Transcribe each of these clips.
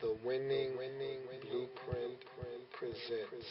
The winning blueprint presents.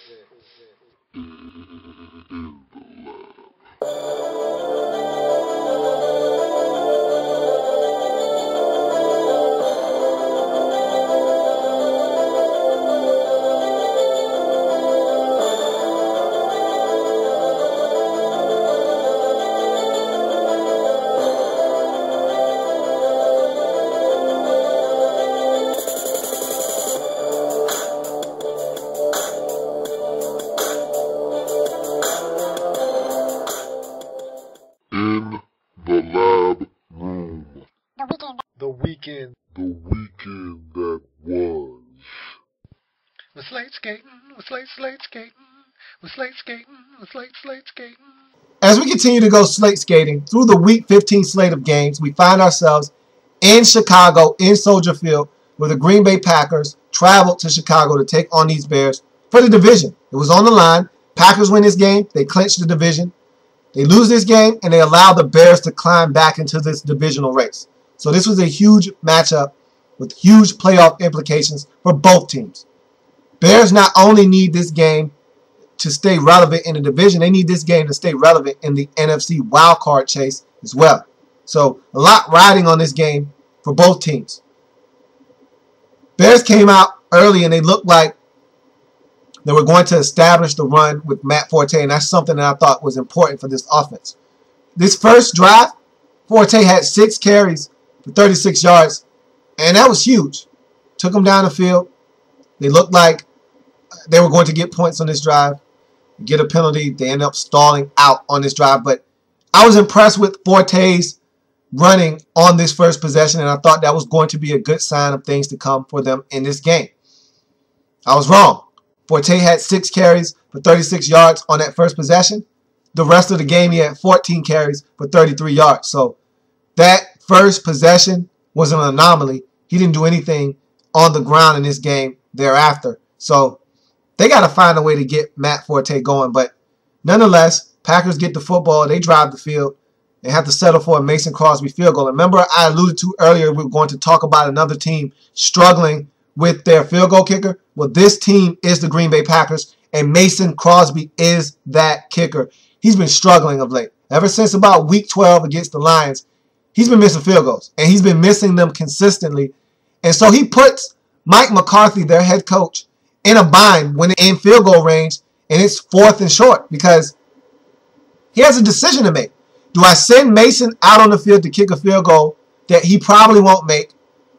In the lab room. The weekend. The weekend that was. We're slate skating. We're slate skating. We're slate skating. We're slate skating. As we continue to go slate skating through the Week 15 slate of games, we find ourselves in Chicago, in Soldier Field, where the Green Bay Packers traveled to Chicago to take on these Bears for the division. It was on the line. Packers win this game. They clinch the division. They lose this game, and they allow the Bears to climb back into this divisional race. So this was a huge matchup with huge playoff implications for both teams. Bears not only need this game to stay relevant in the division, they need this game to stay relevant in the NFC wildcard chase as well. So a lot riding on this game for both teams. Bears came out early and they looked like they were going to establish the run with Matt Forte, and that's something that I thought was important for this offense. This first drive, Forte had 6 carries for 36 yards, and that was huge. Took them down the field. They looked like they were going to get points on this drive, get a penalty. They ended up stalling out on this drive, but I was impressed with Forte's running on this first possession, and I thought that was going to be a good sign of things to come for them in this game. I was wrong. Forte had 6 carries for 36 yards on that first possession. The rest of the game, he had 14 carries for 33 yards. So that first possession was an anomaly. He didn't do anything on the ground in this game thereafter. So they got to find a way to get Matt Forte going. But nonetheless, Packers get the football. They drive the field. They have to settle for a Mason Crosby field goal. Remember, I alluded to earlier we were going to talk about another team struggling with their field goal kicker. Well, this team is the Green Bay Packers, and Mason Crosby is that kicker. He's been struggling of late. Ever since about Week 12 against the Lions, he's been missing field goals, and he's been missing them consistently. And so he puts Mike McCarthy, their head coach, in a bind when they're in field goal range, and it's 4th and short because he has a decision to make. Do I send Mason out on the field to kick a field goal that he probably won't make,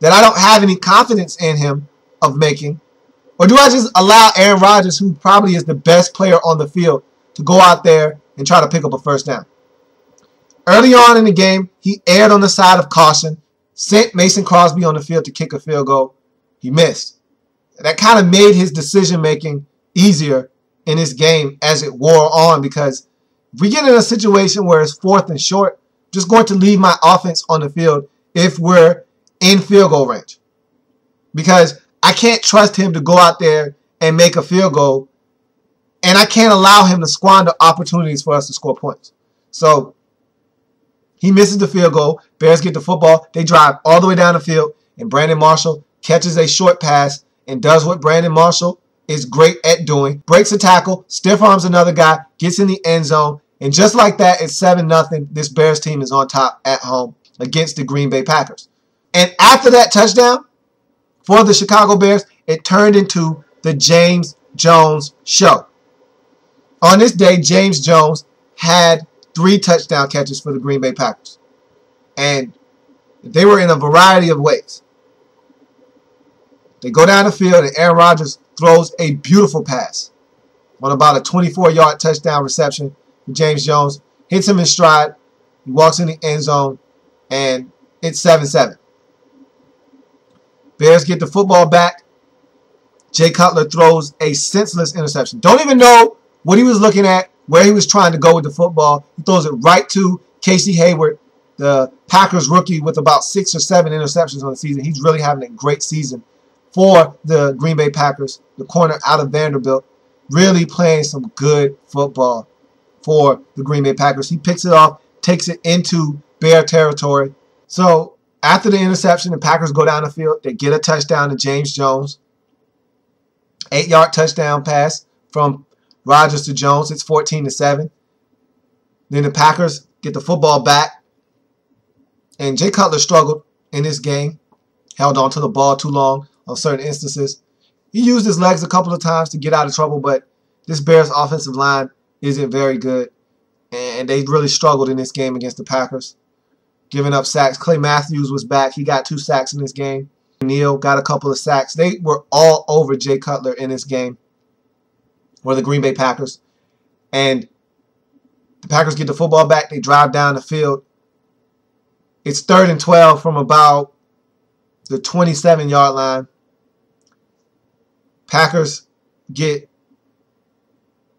that I don't have any confidence in him of making? Or do I just allow Aaron Rodgers, who probably is the best player on the field, to go out there and try to pick up a first down? Early on in the game, he erred on the side of caution, sent Mason Crosby on the field to kick a field goal. He missed. That kind of made his decision-making easier in this game as it wore on, because if we get in a situation where it's 4th and short, I'm just going to leave my offense on the field if we're in field goal range, because I can't trust him to go out there and make a field goal, and I can't allow him to squander opportunities for us to score points. So he misses the field goal. Bears get the football. They drive all the way down the field, and Brandon Marshall catches a short pass and does what Brandon Marshall is great at doing. Breaks a tackle, stiff arms another guy, gets in the end zone, and just like that, it's 7-0. This Bears team is on top at home against the Green Bay Packers. And after that touchdown for the Chicago Bears, it turned into the James Jones show. On this day, James Jones had 3 touchdown catches for the Green Bay Packers. And they were in a variety of ways. They go down the field, and Aaron Rodgers throws a beautiful pass on about a 24-yard touchdown reception for James Jones. Hits him in stride. He walks in the end zone, and it's 7-7. Bears get the football back. Jay Cutler throws a senseless interception. Don't even know what he was looking at, where he was trying to go with the football. He throws it right to Casey Hayward, the Packers rookie with about 6 or 7 interceptions on the season. He's really having a great season for the Green Bay Packers, the corner out of Vanderbilt, really playing some good football for the Green Bay Packers. He picks it off, takes it into Bear territory. So After the interception, the Packers go down the field. They get a touchdown to James Jones. 8-yard touchdown pass from Rodgers to Jones. It's 14-7. Then the Packers get the football back. And Jay Cutler struggled in this game. Held on to the ball too long on certain instances. He used his legs a couple of times to get out of trouble, but this Bears offensive line isn't very good. And they really struggled in this game against the Packers. Giving up sacks. Clay Matthews was back. He got 2 sacks in this game. Neal got a couple of sacks. They were all over Jay Cutler in this game. Or the Green Bay Packers. And the Packers get the football back. They drive down the field. It's 3rd and 12 from about the 27-yard line. Packers get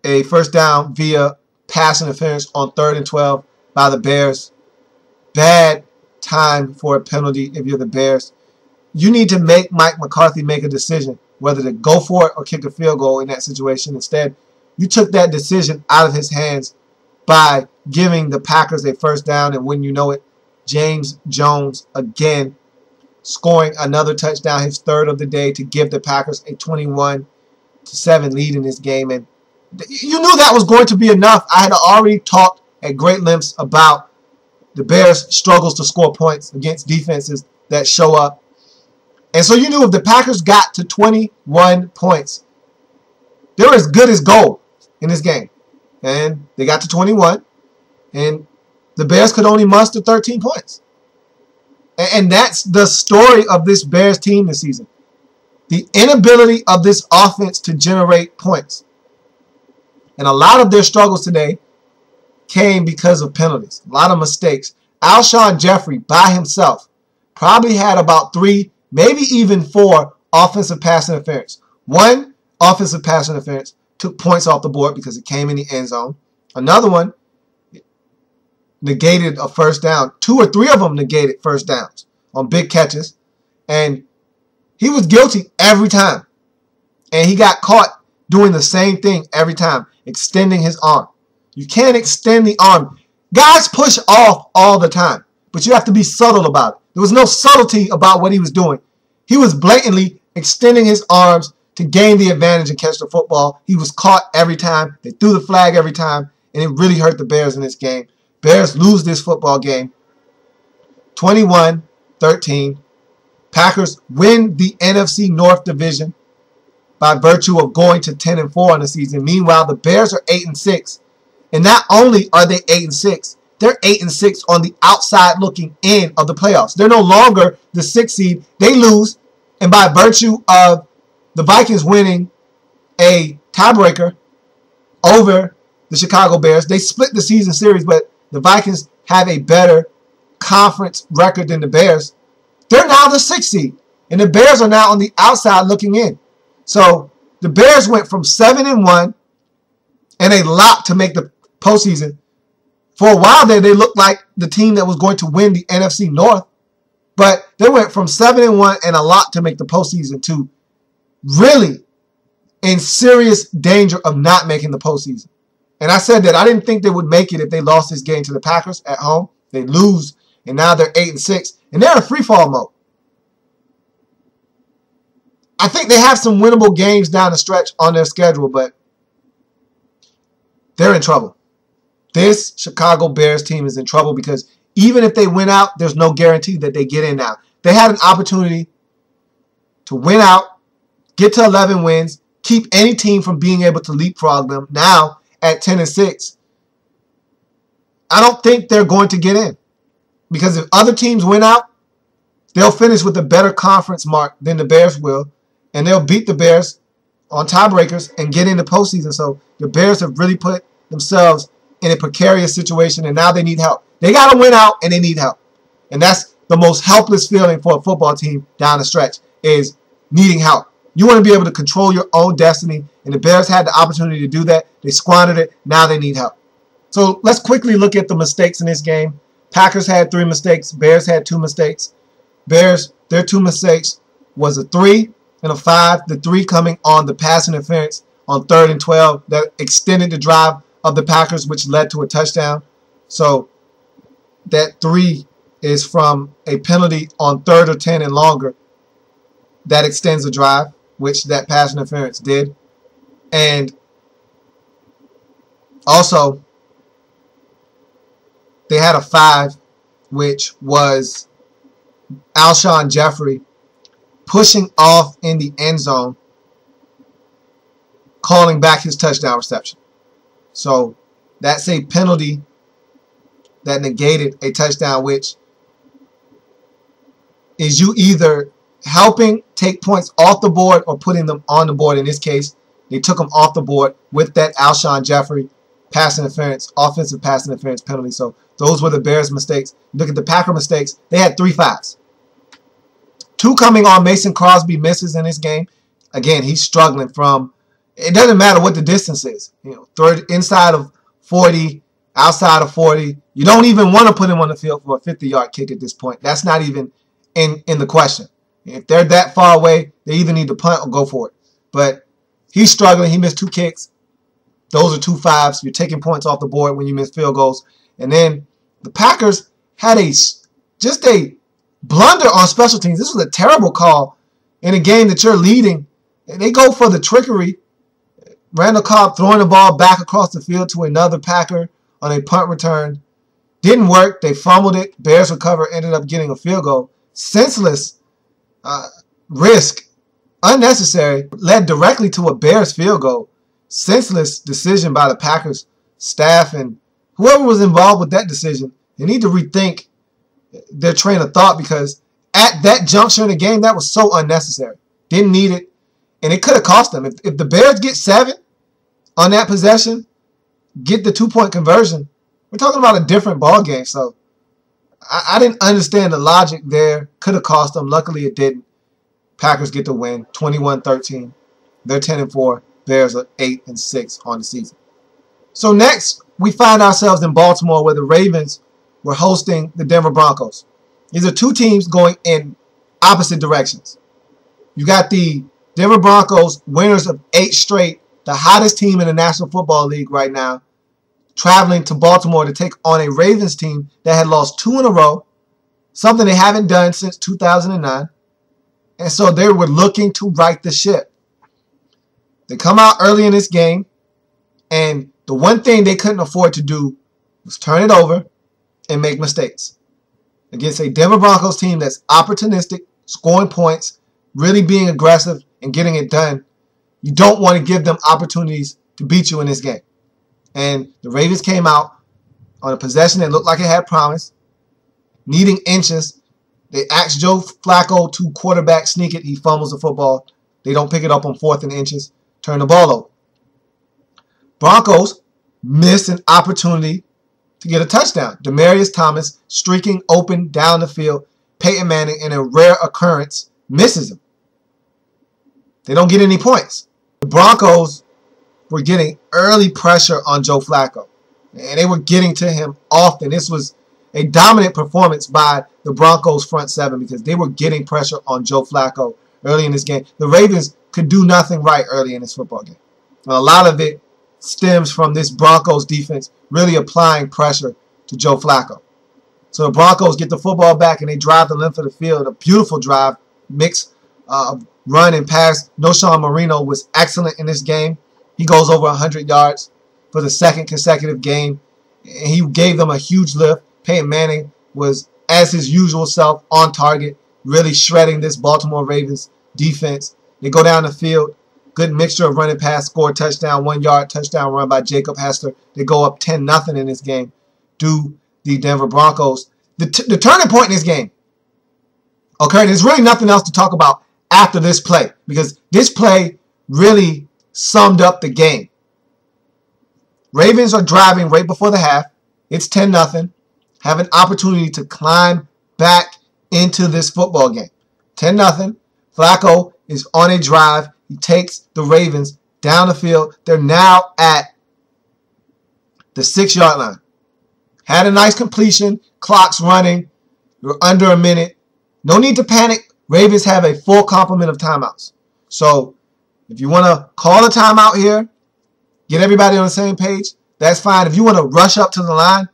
a first down via pass interference on 3rd and 12 by the Bears. Bad time for a penalty if you're the Bears. You need to make Mike McCarthy make a decision whether to go for it or kick a field goal in that situation. Instead, you took that decision out of his hands by giving the Packers a first down, and when you know it, James Jones again scoring another touchdown, his 3rd of the day, to give the Packers a 21-7 lead in this game. And you knew that was going to be enough. I had already talked at great lengths about the Bears' struggles to score points against defenses that show up. And so you knew if the Packers got to 21 points, they were as good as gold in this game. And they got to 21, and the Bears could only muster 13 points. And that's the story of this Bears team this season. The inability of this offense to generate points. And a lot of their struggles today came because of penalties. A lot of mistakes. Alshon Jeffrey by himself probably had about 3, maybe even 4 offensive pass interference. 1 offensive pass interference took points off the board because it came in the end zone. Another one negated a first down. 2 or 3 of them negated first downs on big catches. And he was guilty every time. And he got caught doing the same thing every time, extending his arm. You can't extend the arm. Guys push off all the time, but you have to be subtle about it. There was no subtlety about what he was doing. He was blatantly extending his arms to gain the advantage and catch the football. He was caught every time. They threw the flag every time, and it really hurt the Bears in this game. Bears lose this football game 21-13. Packers win the NFC North Division by virtue of going to 10-4 on the season. Meanwhile, the Bears are 8-6. And not only are they 8-6, they're 8-6 on the outside looking in of the playoffs. They're no longer the 6th seed. They lose, and by virtue of the Vikings winning a tiebreaker over the Chicago Bears, they split the season series, but the Vikings have a better conference record than the Bears. They're now the 6th seed, and the Bears are now on the outside looking in. So the Bears went from 7-1 and a lock to make the postseason. For a while there, they looked like the team that was going to win the NFC North, but they went from 7-1 and a lock to make the postseason to really in serious danger of not making the postseason. And I said that I didn't think they would make it if they lost this game to the Packers at home. They lose, and now they're 8-6, and they're in free fall mode. I think they have some winnable games down the stretch on their schedule, but they're in trouble. This Chicago Bears team is in trouble because even if they win out, there's no guarantee that they get in now. They had an opportunity to win out, get to 11 wins, keep any team from being able to leapfrog them. Now, at 10-6, I don't think they're going to get in. Because if other teams win out, they'll finish with a better conference mark than the Bears will. And they'll beat the Bears on tiebreakers and get in the postseason. So the Bears have really put themselves in a precarious situation, and now they need help. They got to win out, and they need help. And that's the most helpless feeling for a football team down the stretch, is needing help. You want to be able to control your own destiny, and the Bears had the opportunity to do that. They squandered it. Now they need help. So let's quickly look at the mistakes in this game. Packers had 3 mistakes. Bears had 2 mistakes. Bears, their 2 mistakes was a 3 and a 5. The 3 coming on the pass interference on 3rd and 12 that extended the drive of the Packers, which led to a touchdown. So that 3 is from a penalty on 3rd or 10 and longer that extends the drive, which that pass interference did. And also, they had a 5, which was Alshon Jeffrey pushing off in the end zone, calling back his touchdown reception. So that's a penalty that negated a touchdown, which is you either helping take points off the board or putting them on the board. In this case, they took them off the board with that Alshon Jeffrey pass interference, offensive pass interference penalty. So those were the Bears' mistakes. Look at the Packer mistakes. They had 3 5s. 2 coming on Mason Crosby misses in this game. Again, he's struggling from, it doesn't matter what the distance is. You know, third inside of 40, outside of 40. You don't even want to put him on the field for a 50-yard kick at this point. That's not even in the question. If they're that far away, they either need to punt or go for it. But he's struggling. He missed 2 kicks. Those are 2 5s. You're taking points off the board when you miss field goals. And then the Packers had just a blunder on special teams. This was a terrible call in a game that you're leading. They go for the trickery. Randall Cobb throwing the ball back across the field to another Packer on a punt return. Didn't work. They fumbled it. Bears recover, ended up getting a field goal. Senseless risk, unnecessary, led directly to a Bears field goal. Senseless decision by the Packers staff and whoever was involved with that decision. They need to rethink their train of thought, because at that juncture in the game, that was so unnecessary. Didn't need it, and it could have cost them. If the Bears get 7 on that possession, get the 2-point conversion, we're talking about a different ball game. So I didn't understand the logic there. Could have cost them. Luckily, it didn't. Packers get the win, 21-13. They're 10-4. Bears are 8-6 on the season. So next, we find ourselves in Baltimore, where the Ravens were hosting the Denver Broncos. These are 2 teams going in opposite directions. You got the Denver Broncos, winners of 8 straight, the hottest team in the National Football League right now, traveling to Baltimore to take on a Ravens team that had lost 2 in a row, something they haven't done since 2009. And so they were looking to right the ship. They come out early in this game, and the one thing they couldn't afford to do was turn it over and make mistakes. Against a Denver Broncos team that's opportunistic, scoring points, really being aggressive, and getting it done, you don't want to give them opportunities to beat you in this game. And the Ravens came out on a possession that looked like it had promise, needing inches. They asked Joe Flacco to quarterback sneak it. He fumbles the football. They don't pick it up on 4th and inches. Turn the ball over. Broncos missed an opportunity to get a touchdown. Demaryius Thomas streaking open down the field. Peyton Manning, in a rare occurrence, misses him. They don't get any points. The Broncos were getting early pressure on Joe Flacco, and they were getting to him often. This was a dominant performance by the Broncos front 7, because they were getting pressure on Joe Flacco early in this game. The Ravens could do nothing right early in this football game. And a lot of it stems from this Broncos defense really applying pressure to Joe Flacco. So the Broncos get the football back and they drive the length of the field. A beautiful drive, mix run and pass. Noshawn Marino was excellent in this game. He goes over 100 yards for the 2nd consecutive game. And he gave them a huge lift. Peyton Manning was, as his usual self, on target, really shredding this Baltimore Ravens defense. They go down the field. Good mixture of running pass, score touchdown, 1-yard touchdown run by Jacob Hester. They go up 10-0 in this game to the Denver Broncos. The turning point in this game occurred. There's really nothing else to talk about after this play, because this play really summed up the game. Ravens are driving right before the half. It's 10-0. Have an opportunity to climb back into this football game. 10-0. Flacco is on a drive. He takes the Ravens down the field. They're now at the 6-yard line. Had a nice completion. Clock's running. We're under a minute. No need to panic. Ravens have a full complement of timeouts. So if you want to call a timeout here, get everybody on the same page, that's fine. If you want to rush up to the line,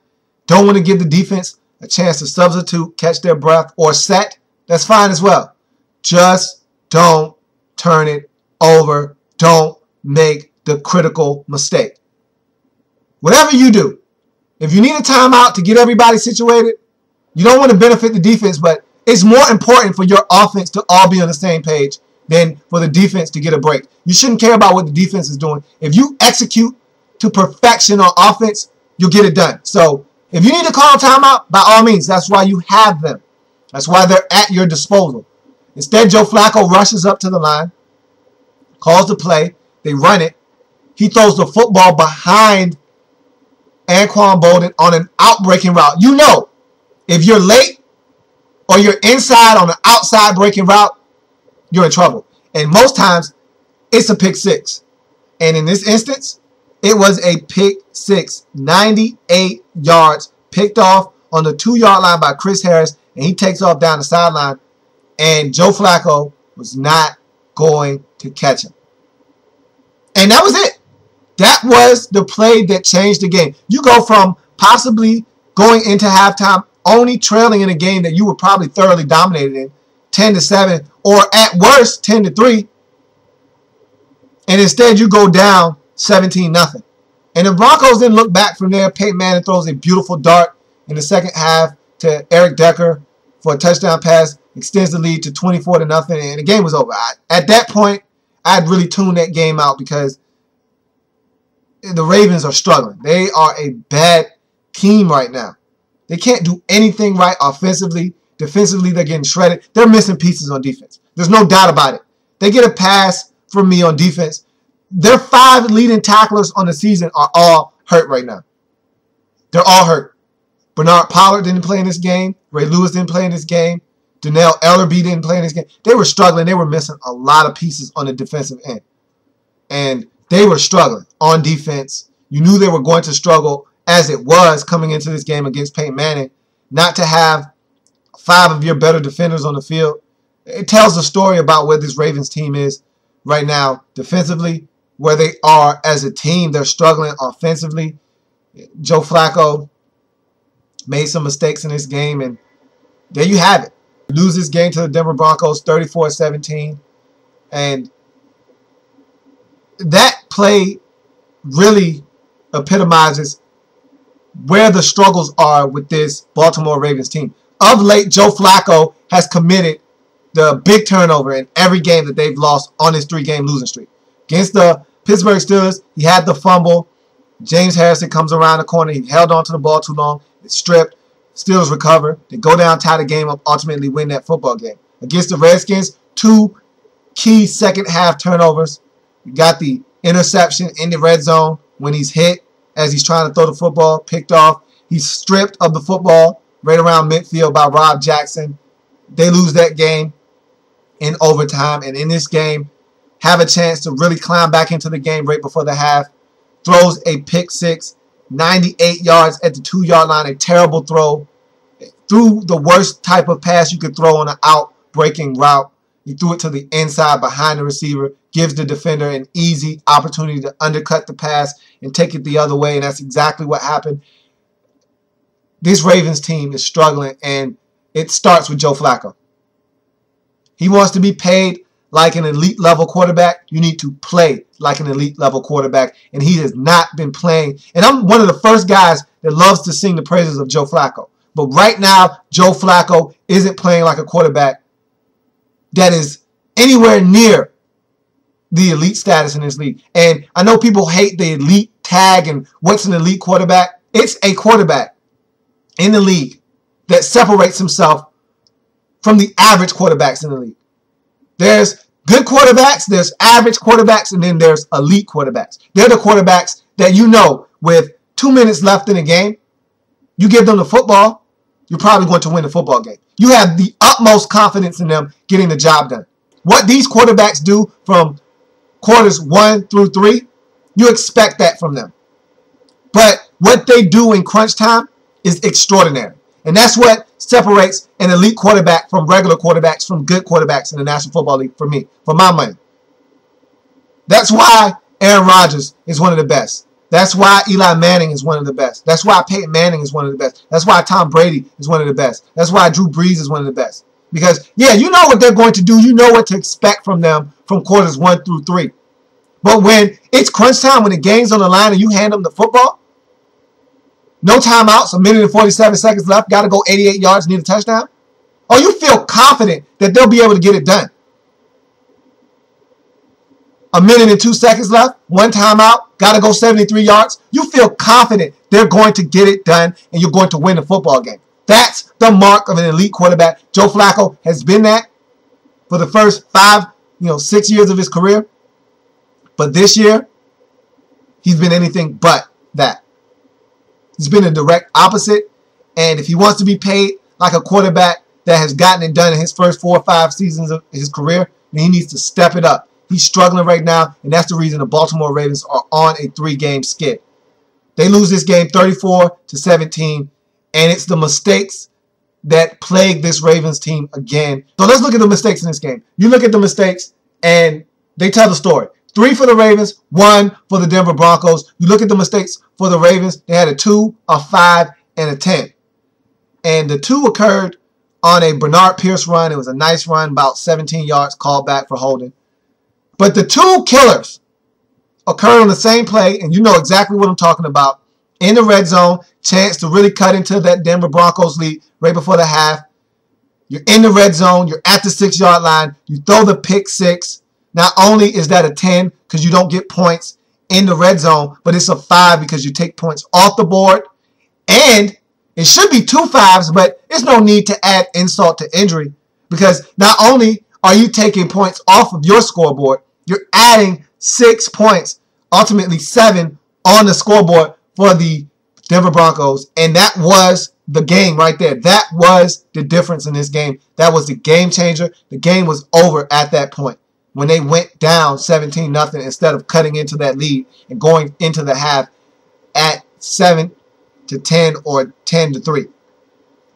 don't want to give the defense a chance to substitute, catch their breath, or set, that's fine as well. Just don't turn it over. Don't make the critical mistake. Whatever you do, if you need a timeout to get everybody situated, you don't want to benefit the defense, but it's more important for your offense to all be on the same page than for the defense to get a break. You shouldn't care about what the defense is doing. If you execute to perfection on offense, you'll get it done. So if you need to call a timeout, by all means, that's why you have them. That's why they're at your disposal. Instead, Joe Flacco rushes up to the line, calls the play, they run it. He throws the football behind Anquan Bolden on an out-breaking route. You know, if you're late or you're inside on an outside breaking route, you're in trouble. And most times, it's a pick six. And in this instance, it was a pick six. 98 yards picked off on the 2-yard line by Chris Harris, and he takes off down the sideline, and Joe Flacco was not going to catch him. And that was it. That was the play that changed the game. You go from possibly going into halftime only trailing in a game that you were probably thoroughly dominated in, 10-7, or at worst 10-3, and instead you go down 17-0. And the Broncos didn't look back from there. Peyton Manning throws a beautiful dart in the second half to Eric Decker for a touchdown pass, extends the lead to 24-0, and the game was over. At that point, I'd really tuned that game out because the Ravens are struggling. They are a bad team right now. They can't do anything right offensively. Defensively, they're getting shredded. They're missing pieces on defense. There's no doubt about it. They get a pass from me on defense. Their 5 leading tacklers on the season are all hurt right now. They're all hurt. Bernard Pollard didn't play in this game. Ray Lewis didn't play in this game. Donnell L.A.B didn't play in this game. They were struggling. They were missing a lot of pieces on the defensive end. And they were struggling on defense. You knew they were going to struggle as it was coming into this game against Peyton Manning. Not to have 5 of your better defenders on the field. It tells a story about where this Ravens team is right now defensively, where they are as a team. They're struggling offensively. Joe Flacco made some mistakes in this game, and there you have it. Lose this game to the Denver Broncos 34-17, and that play really epitomizes where the struggles are with this Baltimore Ravens team. Of late, Joe Flacco has committed the big turnover in every game that they've lost on this 3-game losing streak. Against the Pittsburgh Steelers, he had the fumble. James Harrison comes around the corner. He held onto the ball too long. It's stripped. Steelers recover. They go down, tie the game up, ultimately win that football game. Against the Redskins, 2 key second-half turnovers. You got the interception in the red zone when he's hit as he's trying to throw the football, picked off. He's stripped of the football right around midfield by Rob Jackson. They lose that game in overtime, and in this game, have a chance to really climb back into the game right before the half. Throws a pick six, 98 yards at the 2-yard line, a terrible throw. Threw the worst type of pass you could throw on an out-breaking route. He threw it to the inside behind the receiver, gives the defender an easy opportunity to undercut the pass and take it the other way, and that's exactly what happened. This Ravens team is struggling, and it starts with Joe Flacco. He wants to be paid like an elite level quarterback. You need to play like an elite level quarterback, and he has not been playing. And I'm one of the first guys that loves to sing the praises of Joe Flacco. But right now, Joe Flacco isn't playing like a quarterback that is anywhere near the elite status in this league. And I know people hate the elite tag and what's an elite quarterback. It's a quarterback in the league that separates himself from the average quarterbacks in the league. There's good quarterbacks, there's average quarterbacks, and then there's elite quarterbacks. They're the quarterbacks that you know with 2 minutes left in a game, you give them the football, you're probably going to win the football game. You have the utmost confidence in them getting the job done. What these quarterbacks do from quarters 1 through 3, you expect that from them. But what they do in crunch time is extraordinary. And that's what separates an elite quarterback from regular quarterbacks, from good quarterbacks in the National Football League for me, for my money. That's why Aaron Rodgers is one of the best. That's why Eli Manning is one of the best. That's why Peyton Manning is one of the best. That's why Tom Brady is one of the best. That's why Drew Brees is one of the best. Because, yeah, you know what they're going to do. You know what to expect from them from quarters 1 through 3. But when it's crunch time, when the game's on the line and you hand them the football, no timeouts, a minute and 47 seconds left, got to go 88 yards, need a touchdown. Oh, you feel confident that they'll be able to get it done. A minute and 2 seconds left, one timeout, got to go 73 yards. You feel confident they're going to get it done and you're going to win the football game. That's the mark of an elite quarterback. Joe Flacco has been that for the first 6 years of his career. But this year, he's been anything but that. He's been a direct opposite. And if he wants to be paid like a quarterback that has gotten it done in his first 4 or 5 seasons of his career, then he needs to step it up. He's struggling right now, and that's the reason the Baltimore Ravens are on a 3-game skid. They lose this game 34-17, and it's the mistakes that plague this Ravens team again. So let's look at the mistakes in this game. You look at the mistakes, and they tell the story. 3 for the Ravens, 1 for the Denver Broncos. You look at the mistakes for the Ravens, they had a 2, a 5, and a 10. And the 2 occurred on a Bernard Pierce run. It was a nice run, about 17 yards, called back for holding. But the 2 killers occurred on the same play, and you know exactly what I'm talking about. In the red zone, chance to really cut into that Denver Broncos lead right before the half. You're in the red zone. You're at the 6-yard line. You throw the pick 6. Not only is that a 10 because you don't get points in the red zone, but it's a 5 because you take points off the board. And it should be 2 5s, but there's no need to add insult to injury because not only are you taking points off of your scoreboard, you're adding 6 points, ultimately 7 on the scoreboard for the Denver Broncos. And that was the game right there. That was the difference in this game. That was the game changer. The game was over at that point when they went down 17-0 instead of cutting into that lead and going into the half at 7-10 or 10-3.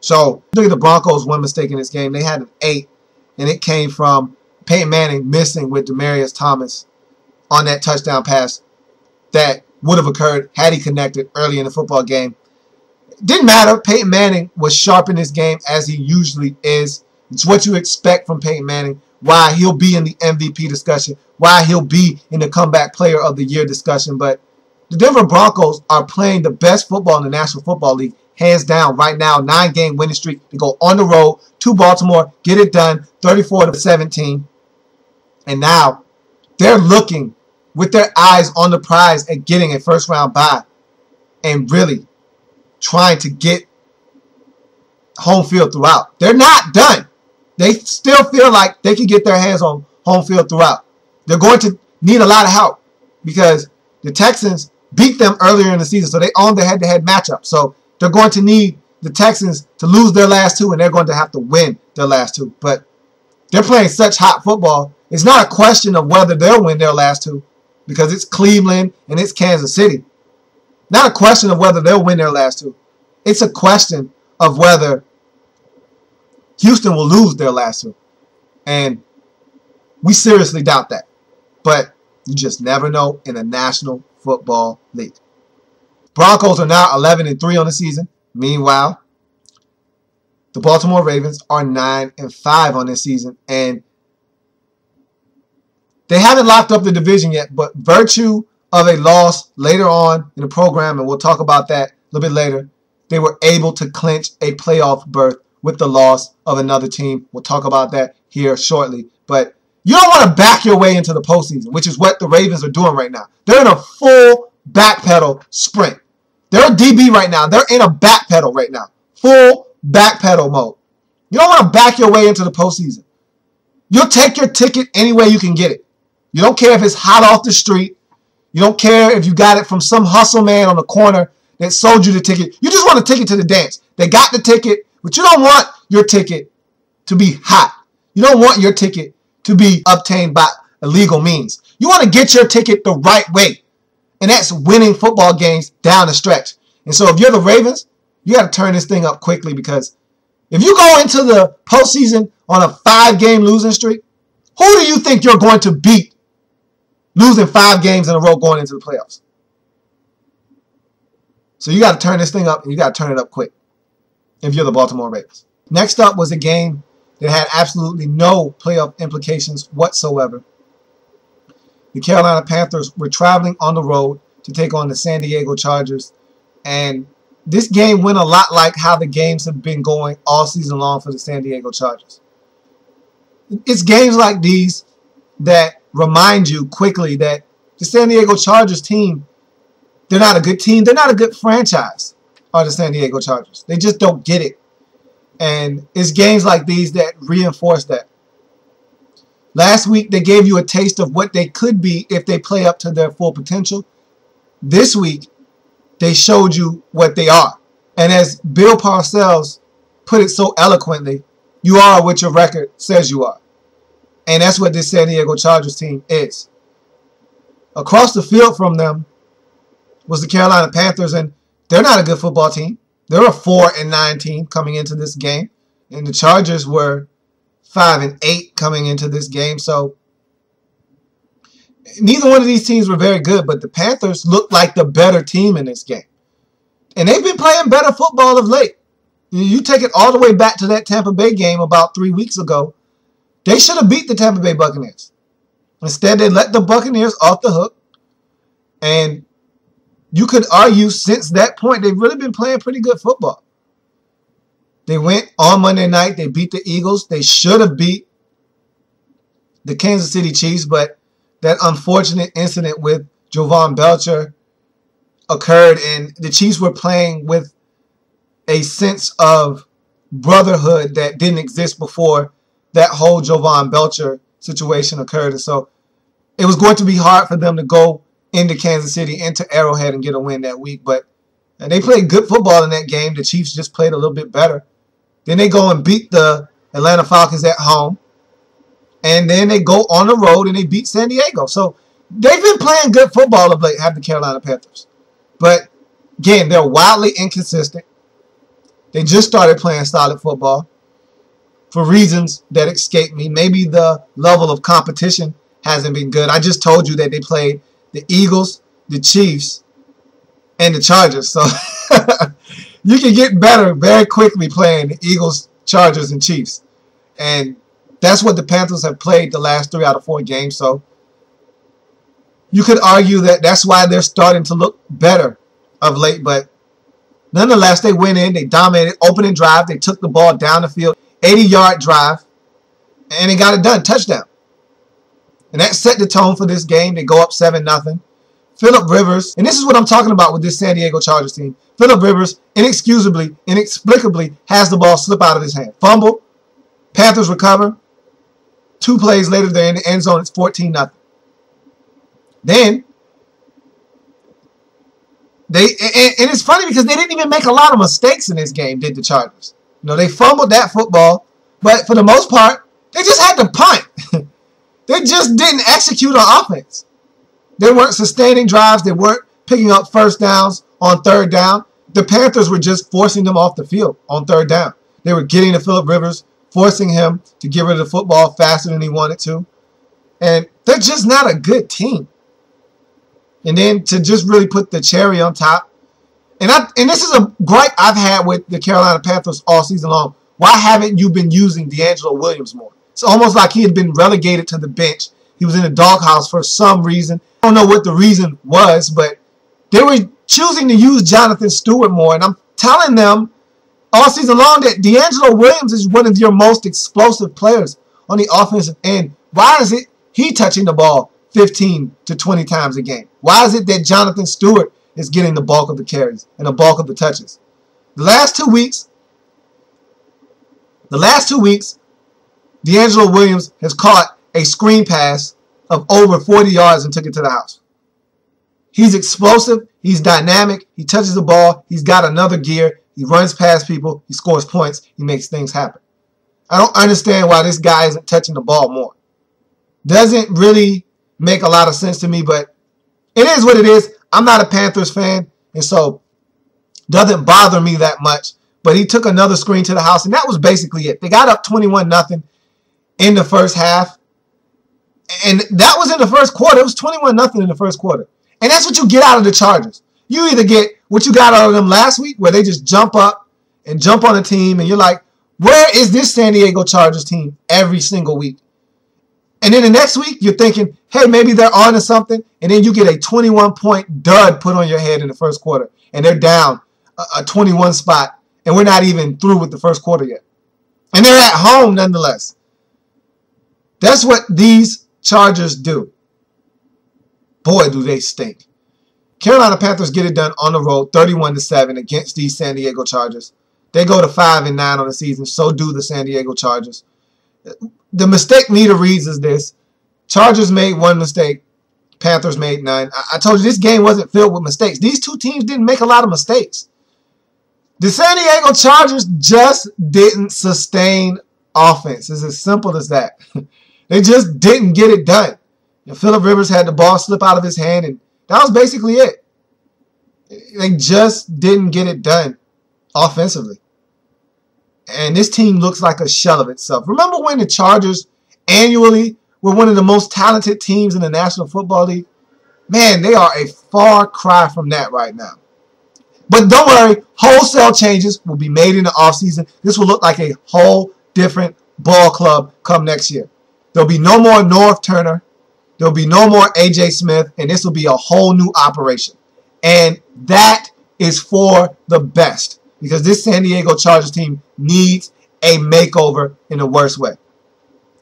So look at the Broncos' one mistake in this game. They had an 8, and it came from Peyton Manning missing with Demaryius Thomas on that touchdown pass that would have occurred had he connected early in the football game. Didn't matter. Peyton Manning was sharp in this game as he usually is. It's what you expect from Peyton Manning. Why he'll be in the MVP discussion. Why he'll be in the comeback player of the year discussion. But the Denver Broncos are playing the best football in the National Football League. Hands down right now. 9-game winning streak. They go on the road to Baltimore. Get it done. 34-17. And now they're looking with their eyes on the prize at getting a first-round bye and really trying to get home field throughout. They're not done. They still feel like they can get their hands on home field throughout. They're going to need a lot of help because the Texans beat them earlier in the season, so they own the head-to-head matchup. So they're going to need the Texans to lose their last 2, and they're going to have to win their last 2. But they're playing such hot football. It's not a question of whether they'll win their last 2 because it's Cleveland and it's Kansas City. Not a question of whether they'll win their last 2. It's a question of whether Houston will lose their last 2. And we seriously doubt that. But you just never know in the National Football League. Broncos are now 11-3 on the season. Meanwhile, the Baltimore Ravens are 9-5 on this season. And they haven't locked up the division yet, but virtue of a loss later on in the program, and we'll talk about that a little bit later, they were able to clinch a playoff berth with the loss of another team. We'll talk about that here shortly. But you don't want to back your way into the postseason, which is what the Ravens are doing right now. They're in a full backpedal sprint. They're a DB right now. They're in a backpedal right now. Full backpedal mode. You don't want to back your way into the postseason. You'll take your ticket any way you can get it. You don't care if it's hot off the street. You don't care if you got it from some hustle man on the corner that sold you the ticket. You just want a ticket to the dance. They got the ticket, but you don't want your ticket to be hot. You don't want your ticket to be obtained by illegal means. You want to get your ticket the right way, and that's winning football games down the stretch. And so if you're the Ravens, you got to turn this thing up quickly because if you go into the postseason on a 5-game losing streak, who do you think you're going to beat losing 5 games in a row going into the playoffs? So you got to turn this thing up, and you got to turn it up quick if you're the Baltimore Ravens. Next up was a game that had absolutely no playoff implications whatsoever. The Carolina Panthers were traveling on the road to take on the San Diego Chargers. And this game went a lot like how the games have been going all season long for the San Diego Chargers. It's games like these that remind you quickly that the San Diego Chargers team, they're not a good team. They're not a good franchise, are the San Diego Chargers. They just don't get it. And it's games like these that reinforce that. Last week, they gave you a taste of what they could be if they play up to their full potential. This week, they showed you what they are. And as Bill Parcells put it so eloquently, you are what your record says you are. And that's what this San Diego Chargers team is. Across the field from them was the Carolina Panthers, and they're not a good football team. They're a 4-9 team coming into this game. And the Chargers were 5-8 coming into this game. So neither one of these teams were very good, but the Panthers looked like the better team in this game. And they've been playing better football of late. You take it all the way back to that Tampa Bay game about 3 weeks ago. They should have beat the Tampa Bay Buccaneers. Instead, they let the Buccaneers off the hook. And you could argue since that point, they've really been playing pretty good football. They went on Monday night. They beat the Eagles. They should have beat the Kansas City Chiefs, but that unfortunate incident with Jovan Belcher occurred, and the Chiefs were playing with a sense of brotherhood that didn't exist before that whole Jovan Belcher situation occurred. And so it was going to be hard for them to go into Kansas City, into Arrowhead, and get a win that week. But they played good football in that game. The Chiefs just played a little bit better. Then they go and beat the Atlanta Falcons at home. And then they go on the road and they beat San Diego. So they've been playing good football of late, have the Carolina Panthers. But again, they're wildly inconsistent. They just started playing solid football for reasons that escape me. Maybe the level of competition hasn't been good. I just told you that they played the Eagles, the Chiefs, and the Chargers. So you can get better very quickly playing the Eagles, Chargers, and Chiefs. And that's what the Panthers have played the last 3 out of 4 games. So you could argue that that's why they're starting to look better of late. But nonetheless, they went in. They dominated. Opening drive. They took the ball down the field. 80-yard drive. And they got it done. Touchdown. And that set the tone for this game. They go up 7-0. Phillip Rivers, and this is what I'm talking about with this San Diego Chargers team. Phillip Rivers inexplicably has the ball slip out of his hand. Fumble. Panthers recover. 2 plays later, they're in the end zone. It's 14-0. Then, and it's funny because they didn't even make a lot of mistakes in this game, did the Chargers. You know, they fumbled that football, but for the most part, they just had to punt. They just didn't execute on offense. They weren't sustaining drives. They weren't picking up first downs on third down. The Panthers were just forcing them off the field on third down. They were getting to Phillip Rivers, forcing him to get rid of the football faster than he wanted to. And they're just not a good team. And then to just really put the cherry on top. And this is a gripe I've had with the Carolina Panthers all season long. Why haven't you been using D'Angelo Williams more? It's almost like he had been relegated to the bench. He was in the doghouse for some reason. I don't know what the reason was, but they were choosing to use Jonathan Stewart more. And I'm telling them all season long that D'Angelo Williams is one of your most explosive players on the offensive end. Why is it he touching the ball 15 to 20 times a game? Why is it that Jonathan Stewart is getting the bulk of the carries and the bulk of the touches? The last 2 weeks, D'Angelo Williams has caught a screen pass of over 40 yards and took it to the house. He's explosive. He's dynamic. He touches the ball. He's got another gear. He runs past people. He scores points. He makes things happen. I don't understand why this guy isn't touching the ball more. Doesn't really make a lot of sense to me, but it is what it is. I'm not a Panthers fan, and so doesn't bother me that much. But he took another screen to the house, and that was basically it. They got up 21-0 in the first half, and that was in the first quarter. It was 21-0 in the first quarter. And that's what you get out of the Chargers. You either get what you got out of them last week, where they just jump up and jump on a team, and you're like, where is this San Diego Chargers team every single week? And then the next week, you're thinking, hey, maybe they're on to something, and then you get a 21-point dud put on your head in the first quarter, and they're down a 21 spot, and we're not even through with the first quarter yet. And they're at home nonetheless. That's what these Chargers do. Boy, do they stink. Carolina Panthers get it done on the road, 31-7 against these San Diego Chargers. They go to 5-9 on the season. So do the San Diego Chargers. The mistake meter reads as this. Chargers made 1 mistake. Panthers made 9. I told you this game wasn't filled with mistakes. These two teams didn't make a lot of mistakes. The San Diego Chargers just didn't sustain offense. It's as simple as that. They just didn't get it done. And Phillip Rivers had the ball slip out of his hand, and that was basically it. They just didn't get it done offensively. And this team looks like a shell of itself. Remember when the Chargers annually were one of the most talented teams in the National Football League? Man, they are a far cry from that right now. But don't worry, wholesale changes will be made in the offseason. This will look like a whole different ball club come next year. There'll be no more North Turner. There'll be no more A.J. Smith. And this will be a whole new operation. And that is for the best. Because this San Diego Chargers team needs a makeover in the worst way.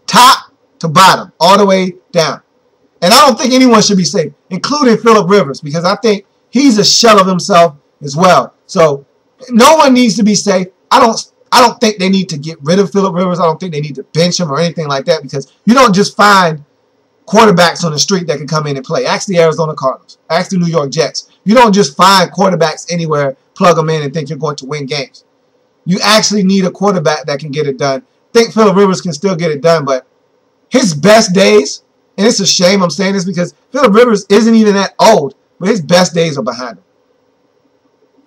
Top to bottom, all the way down. And I don't think anyone should be safe, including Phillip Rivers, because I think he's a shell of himself as well. So no one needs to be safe. I don't think they need to get rid of Phillip Rivers. I don't think they need to bench him or anything like that, because you don't just find quarterbacks on the street that can come in and play. Ask the Arizona Cardinals. Ask the New York Jets. You don't just find quarterbacks anywhere, plug them in, and think you're going to win games. You actually need a quarterback that can get it done. I think Phillip Rivers can still get it done, but his best days, and it's a shame I'm saying this because Phillip Rivers isn't even that old, but his best days are behind him.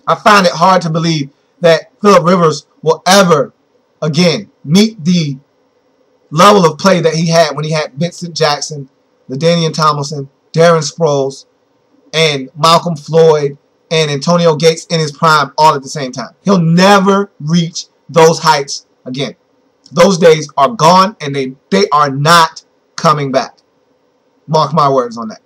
I find it hard to believe that Phillip Rivers will ever, again, meet the level of play that he had when he had Vincent Jackson, LaDainian Tomlinson, Darren Sproles, and Malcolm Floyd, and Antonio Gates in his prime all at the same time. He'll never reach those heights again. Those days are gone, and they are not coming back. Mark my words on that.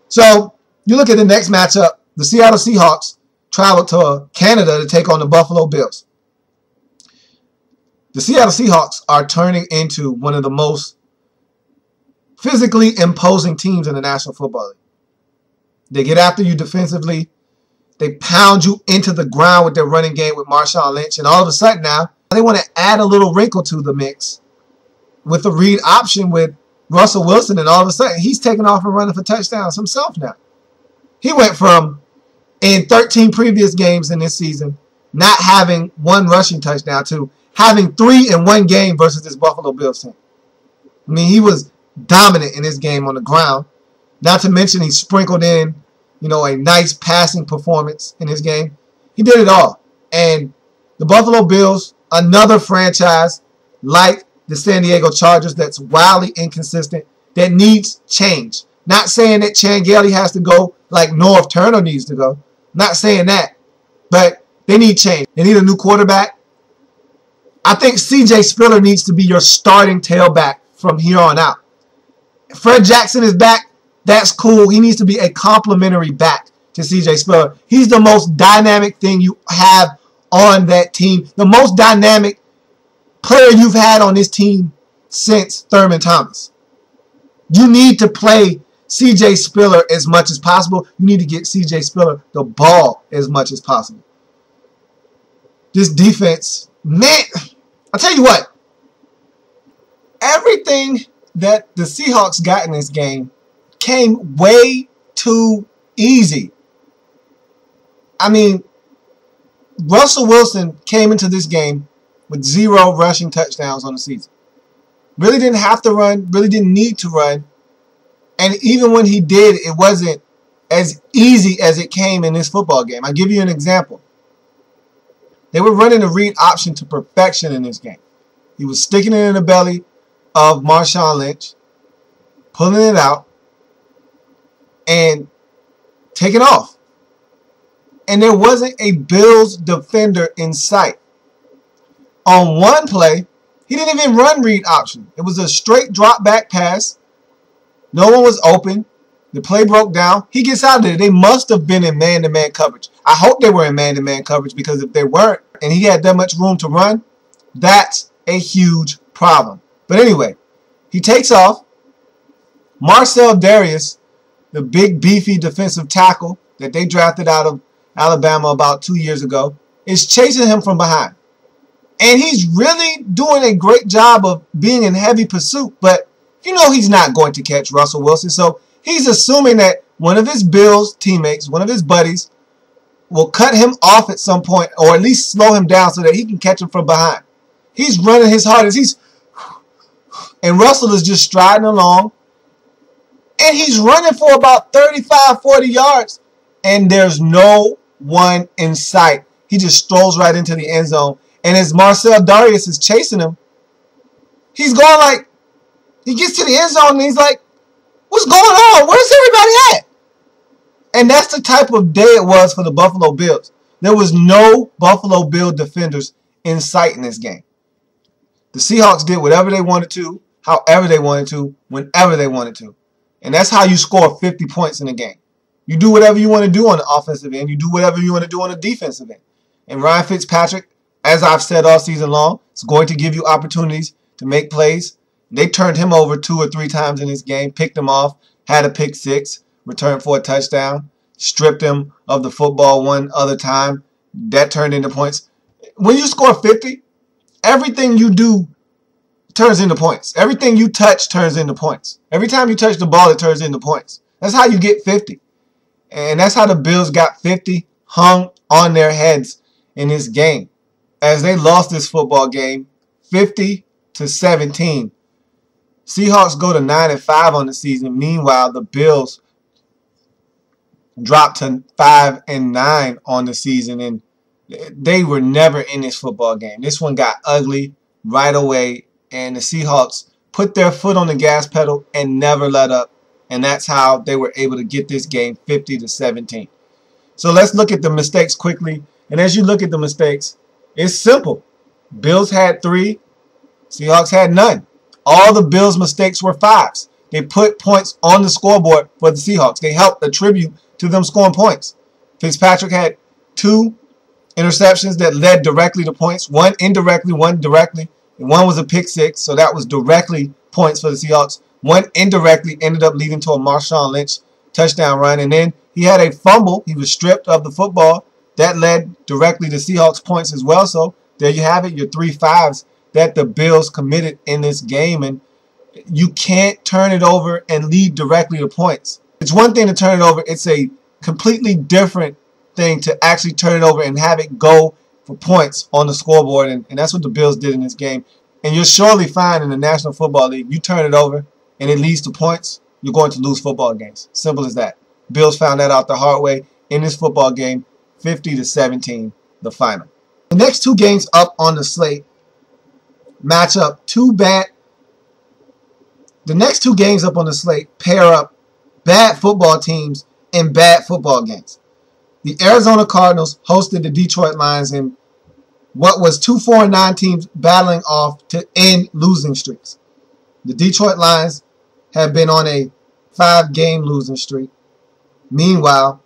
So, you look at the next matchup. The Seattle Seahawks traveled to Canada to take on the Buffalo Bills. The Seattle Seahawks are turning into one of the most physically imposing teams in the National Football League. They get after you defensively. They pound you into the ground with their running game with Marshawn Lynch. And all of a sudden now, they want to add a little wrinkle to the mix with the read option with Russell Wilson. And all of a sudden, he's taking off and running for touchdowns himself now. He went from, in 13 previous games in this season, not having one rushing touchdown to having 3 in one game versus this Buffalo Bills team. I mean, he was dominant in this game on the ground. Not to mention he sprinkled in, a nice passing performance in his game. He did it all. And the Buffalo Bills, another franchise like the San Diego Chargers that's wildly inconsistent, that needs change. Not saying that Chan has to go like North Turner needs to go. Not saying that. But they need change. They need a new quarterback. I think C.J. Spiller needs to be your starting tailback from here on out. Fred Jackson is back. That's cool. He needs to be a complimentary back to C.J. Spiller. He's the most dynamic thing you have on that team. The most dynamic player you've had on this team since Thurman Thomas. You need to play C.J. Spiller as much as possible. You need to get C.J. Spiller the ball as much as possible. This defense, man, I'll tell you what. Everything that the Seahawks got in this game came way too easy. I mean, Russell Wilson came into this game with 0 rushing touchdowns on the season. Really didn't have to run, really didn't need to run. And even when he did, it wasn't as easy as it came in this football game. I'll give you an example. They were running the read option to perfection in this game. He was sticking it in the belly of Marshawn Lynch, pulling it out, and taking off. and there wasn't a Bills defender in sight. On one play, he didn't even run read option. It was a straight drop back pass. No one was open. The play broke down. He gets out of there. They must have been in man-to-man coverage. I hope they were in man-to-man coverage, because if they weren't and he had that much room to run, that's a huge problem. But anyway, he takes off. Marcel Darius, the big beefy defensive tackle that they drafted out of Alabama about 2 years ago, is chasing him from behind. And he's really doing a great job of being in heavy pursuit, but you know he's not going to catch Russell Wilson. So he's assuming that one of his Bills teammates, one of his buddies, will cut him off at some point, or at least slow him down so that he can catch him from behind. He's running his hardest. And Russell is just striding along. And he's running for about 35, 40 yards. And there's no one in sight. He just strolls right into the end zone. And as Marcel Darius is chasing him, he's going like, he gets to the end zone and he's like, what's going on? Where's everybody at? And that's the type of day it was for the Buffalo Bills. There was no Buffalo Bill defenders in sight in this game. The Seahawks did whatever they wanted to, however they wanted to, whenever they wanted to. And that's how you score 50 points in a game. You do whatever you want to do on the offensive end. You do whatever you want to do on the defensive end. And Ryan Fitzpatrick, as I've said all season long, is going to give you opportunities to make plays. They turned him over 2 or 3 times in this game, picked him off, had a pick six, returned for a touchdown, stripped him of the football one other time. That turned into points. When you score 50, everything you do turns into points. Everything you touch turns into points. Every time you touch the ball, it turns into points. That's how you get 50. And that's how the Bills got 50 hung on their heads in this game, as they lost this football game 50-17. Seahawks go to 9-5 on the season. Meanwhile, the Bills dropped to 5-9 on the season, and they were never in this football game. This one got ugly right away, and the Seahawks put their foot on the gas pedal and never let up, and that's how they were able to get this game 50-17. So let's look at the mistakes quickly, and as you look at the mistakes, it's simple. Bills had 3, Seahawks had none. All the Bills' mistakes were 5s. They put points on the scoreboard for the Seahawks. They helped attribute to them scoring points. Fitzpatrick had 2 interceptions that led directly to points. One indirectly, one directly. And one was a pick six, so that was directly points for the Seahawks. One indirectly ended up leading to a Marshawn Lynch touchdown run. And then he had a fumble. He was stripped of the football. That led directly to Seahawks points as well. So there you have it, your 3 5s that the Bills committed in this game. And you can't turn it over and lead directly to points. It's one thing to turn it over. It's a completely different thing to actually turn it over and have it go for points on the scoreboard. And that's what the Bills did in this game. And you'll surely find in the National Football League, you turn it over and it leads to points, you're going to lose football games. Simple as that. Bills found that out the hard way in this football game, 50-17, the final. The next 2 games up on the slate match up 2 bad. The next 2 games up on the slate pair up bad football teams in bad football games. The Arizona Cardinals hosted the Detroit Lions in what was 2 4-9 teams battling off to end losing streaks. The Detroit Lions have been on a 5-game losing streak. Meanwhile,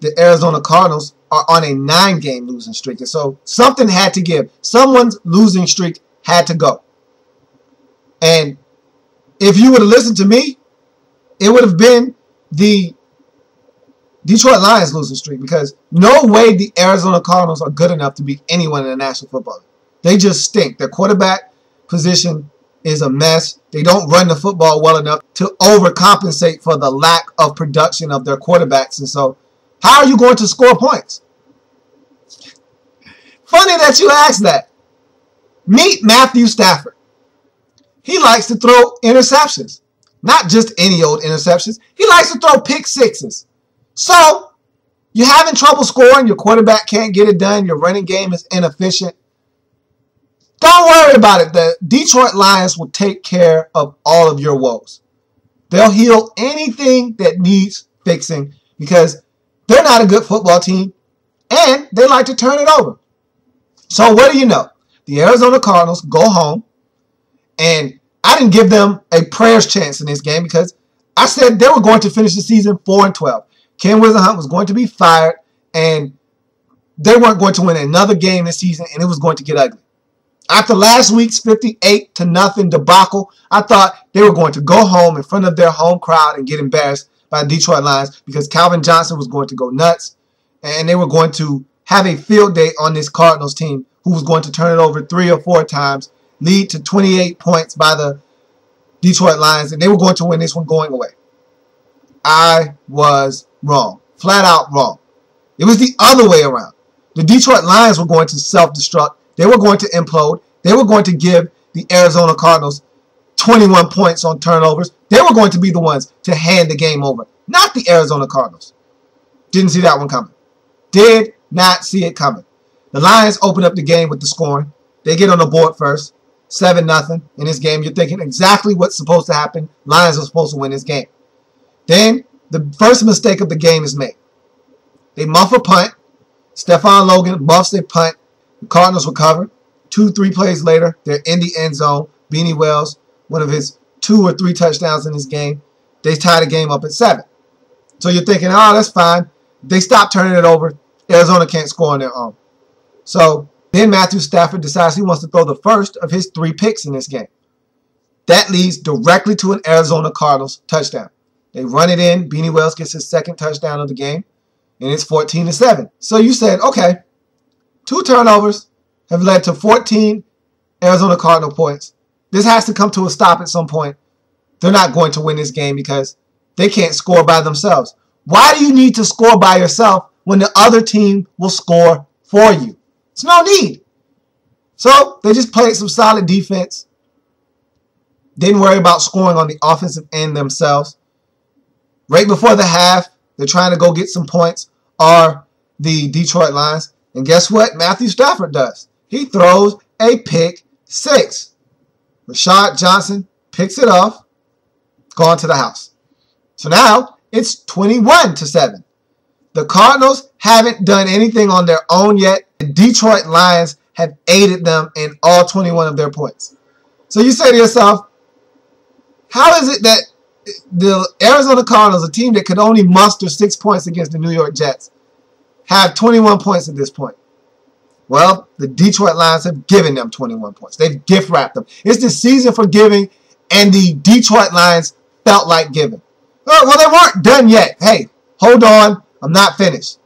the Arizona Cardinals are on a 9-game losing streak. And so something had to give. Someone's losing streak had to go. And if you would have listened to me, it would have been the Detroit Lions losing streak, because no way the Arizona Cardinals are good enough to beat anyone in the National Football League. They just stink. Their quarterback position is a mess. They don't run the football well enough to overcompensate for the lack of production of their quarterbacks. And so, how are you going to score points? Funny that you asked that. Meet Matthew Stafford. He likes to throw interceptions. Not just any old interceptions. He likes to throw pick sixes. So, you're having trouble scoring. Your quarterback can't get it done. Your running game is inefficient. Don't worry about it. The Detroit Lions will take care of all of your woes. They'll heal anything that needs fixing, because They're not a good football team, and they like to turn it over. So what do you know? The Arizona Cardinals go home, and I didn't give them a prayer's chance in this game because I said they were going to finish the season 4-12. Ken Wisenhunt was going to be fired, and they weren't going to win another game this season, and it was going to get ugly. After last week's 58-0 debacle, I thought they were going to go home in front of their home crowd and get embarrassed by the Detroit Lions because Calvin Johnson was going to go nuts, and they were going to have a field day on this Cardinals team who was going to turn it over 3 or 4 times, lead to 28 points by the Detroit Lions, and they were going to win this one going away. I was wrong. Flat out wrong. It was the other way around. The Detroit Lions were going to self-destruct. They were going to implode. They were going to give the Arizona Cardinals 21 points on turnovers. They were going to be the ones to hand the game over, not the Arizona Cardinals. Didn't see that one coming. Did not see it coming. The Lions open up the game with the scoring. They get on the board first, 7-0 in this game. You're thinking exactly what's supposed to happen. Lions are supposed to win this game. Then the first mistake of the game is made. They muff a punt. Stephon Logan muffs a punt. The Cardinals recover. 2-3 plays later, they're in the end zone. Beanie Wells, one of his 2 or 3 touchdowns in this game. They tie the game up at 7. So you're thinking, oh, that's fine. They stop turning it over. Arizona can't score on their own. So then Matthew Stafford decides he wants to throw the first of his 3 picks in this game. That leads directly to an Arizona Cardinals touchdown. They run it in. Beanie Wells gets his 2nd touchdown of the game. And it's 14-7. So you said, okay, 2 turnovers have led to 14 Arizona Cardinal points. This has to come to a stop at some point. They're not going to win this game because they can't score by themselves. Why do you need to score by yourself when the other team will score for you? It's no need. So they just played some solid defense. Didn't worry about scoring on the offensive end themselves. Right before the half, they're trying to go get some points, are the Detroit Lions. And guess what Matthew Stafford does? He throws a pick 6. Rashad Johnson picks it off, gone to the house. So now it's 21-7. The Cardinals haven't done anything on their own yet. The Detroit Lions have aided them in all 21 of their points. So you say to yourself, how is it that the Arizona Cardinals, a team that could only muster 6 points against the New York Jets, have 21 points at this point? Well, the Detroit Lions have given them 21 points. They've gift wrapped them. It's the season for giving, and the Detroit Lions felt like giving. Well, they weren't done yet. Hey, hold on. I'm not finished.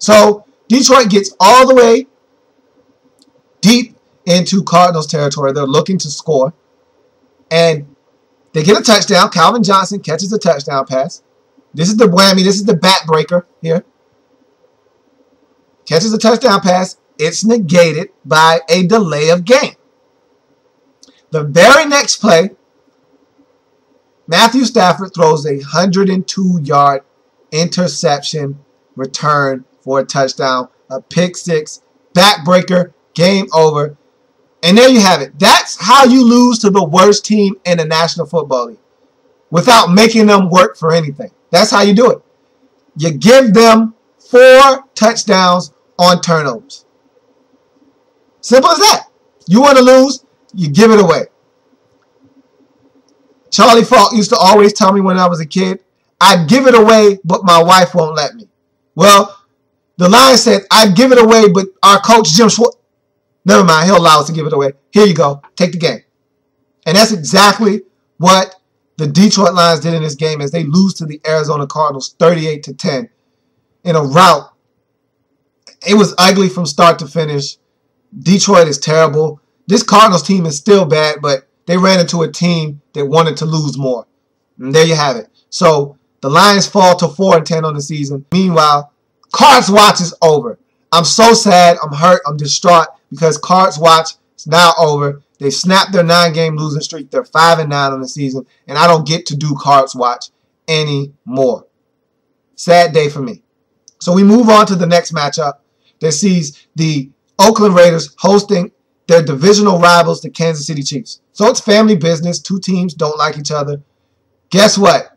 So Detroit gets all the way deep into Cardinals territory. They're looking to score. And they get a touchdown. Calvin Johnson catches a touchdown pass. This is the whammy. This is the backbreaker here. Catches a touchdown pass. It's negated by a delay of game. The very next play, Matthew Stafford throws a 102-yard interception return for a touchdown, a pick 6, backbreaker, game over. And there you have it. That's how you lose to the worst team in the National Football League without making them work for anything. That's how you do it. You give them 4 touchdowns on turnovers. Simple as that. You want to lose, you give it away. Charlie Falk used to always tell me when I was a kid, I'd give it away, but my wife won't let me. Well, the Lions said, I'd give it away, but our coach, Jim Schwartz, never mind, he'll allow us to give it away. Here you go. Take the game. And that's exactly what the Detroit Lions did in this game as they lose to the Arizona Cardinals 38-10 in a rout. It was ugly from start to finish. Detroit is terrible. This Cardinals team is still bad, but they ran into a team that wanted to lose more. And there you have it. So the Lions fall to 4-10 on the season. Meanwhile, Cards Watch is over. I'm so sad. I'm hurt. I'm distraught because Cards Watch is now over. They snapped their 9-game losing streak. They're 5-9 on the season, and I don't get to do Cards Watch anymore. Sad day for me. So we move on to the next matchup that sees the Oakland Raiders hosting their divisional rivals, the Kansas City Chiefs. So it's family business. 2 teams don't like each other. Guess what?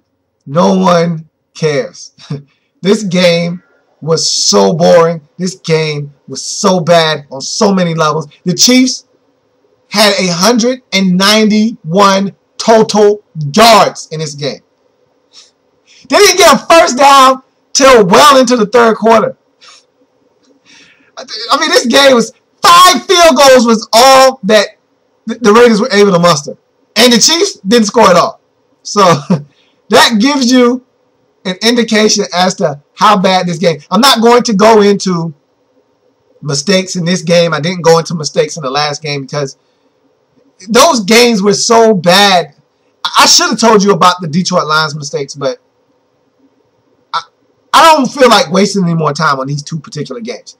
No one cares. This game was so boring. This game was so bad on so many levels. The Chiefs had 191 total yards in this game. They didn't get a first down till well into the third quarter. I mean, this game was 5 field goals was all that the Raiders were able to muster. And the Chiefs didn't score at all. So that gives you an indication as to how bad this game. I'm not going to go into mistakes in this game. I didn't go into mistakes in the last game because those games were so bad. I should have told you about the Detroit Lions mistakes, but I don't feel like wasting any more time on these 2 particular games.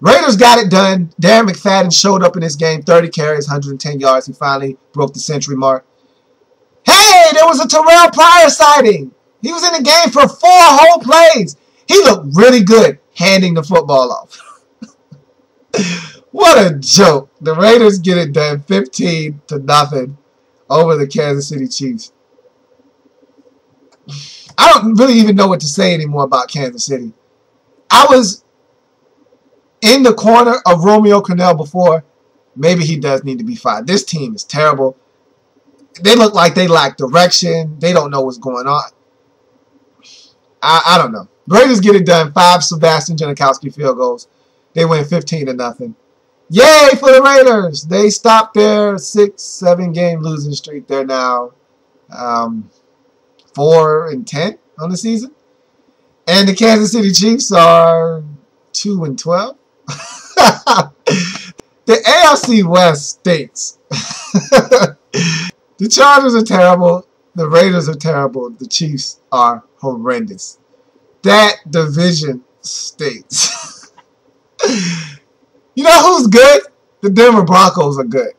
Raiders got it done. Darren McFadden showed up in this game, 30 carries, 110 yards. He finally broke the century mark. Hey, there was a Terrell Pryor sighting. He was in the game for 4 whole plays. He looked really good handing the football off. What a joke. The Raiders get it done 15-0 over the Kansas City Chiefs. I don't really even know what to say anymore about Kansas City. I was in the corner of Romeo Crennel before. Maybe he does need to be fired. This team is terrible. They look like they lack direction. They don't know what's going on. I don't know. Raiders get it done. 5 Sebastian Janikowski field goals. They win 15-0. Yay for the Raiders. They stopped their 6-7 game losing streak. They're now 4-10 on the season. And the Kansas City Chiefs are 2-12. The AFC West stinks. The Chargers are terrible. The Raiders are terrible. The Chiefs are horrendous. That division stinks. You know who's good? The Denver Broncos are good.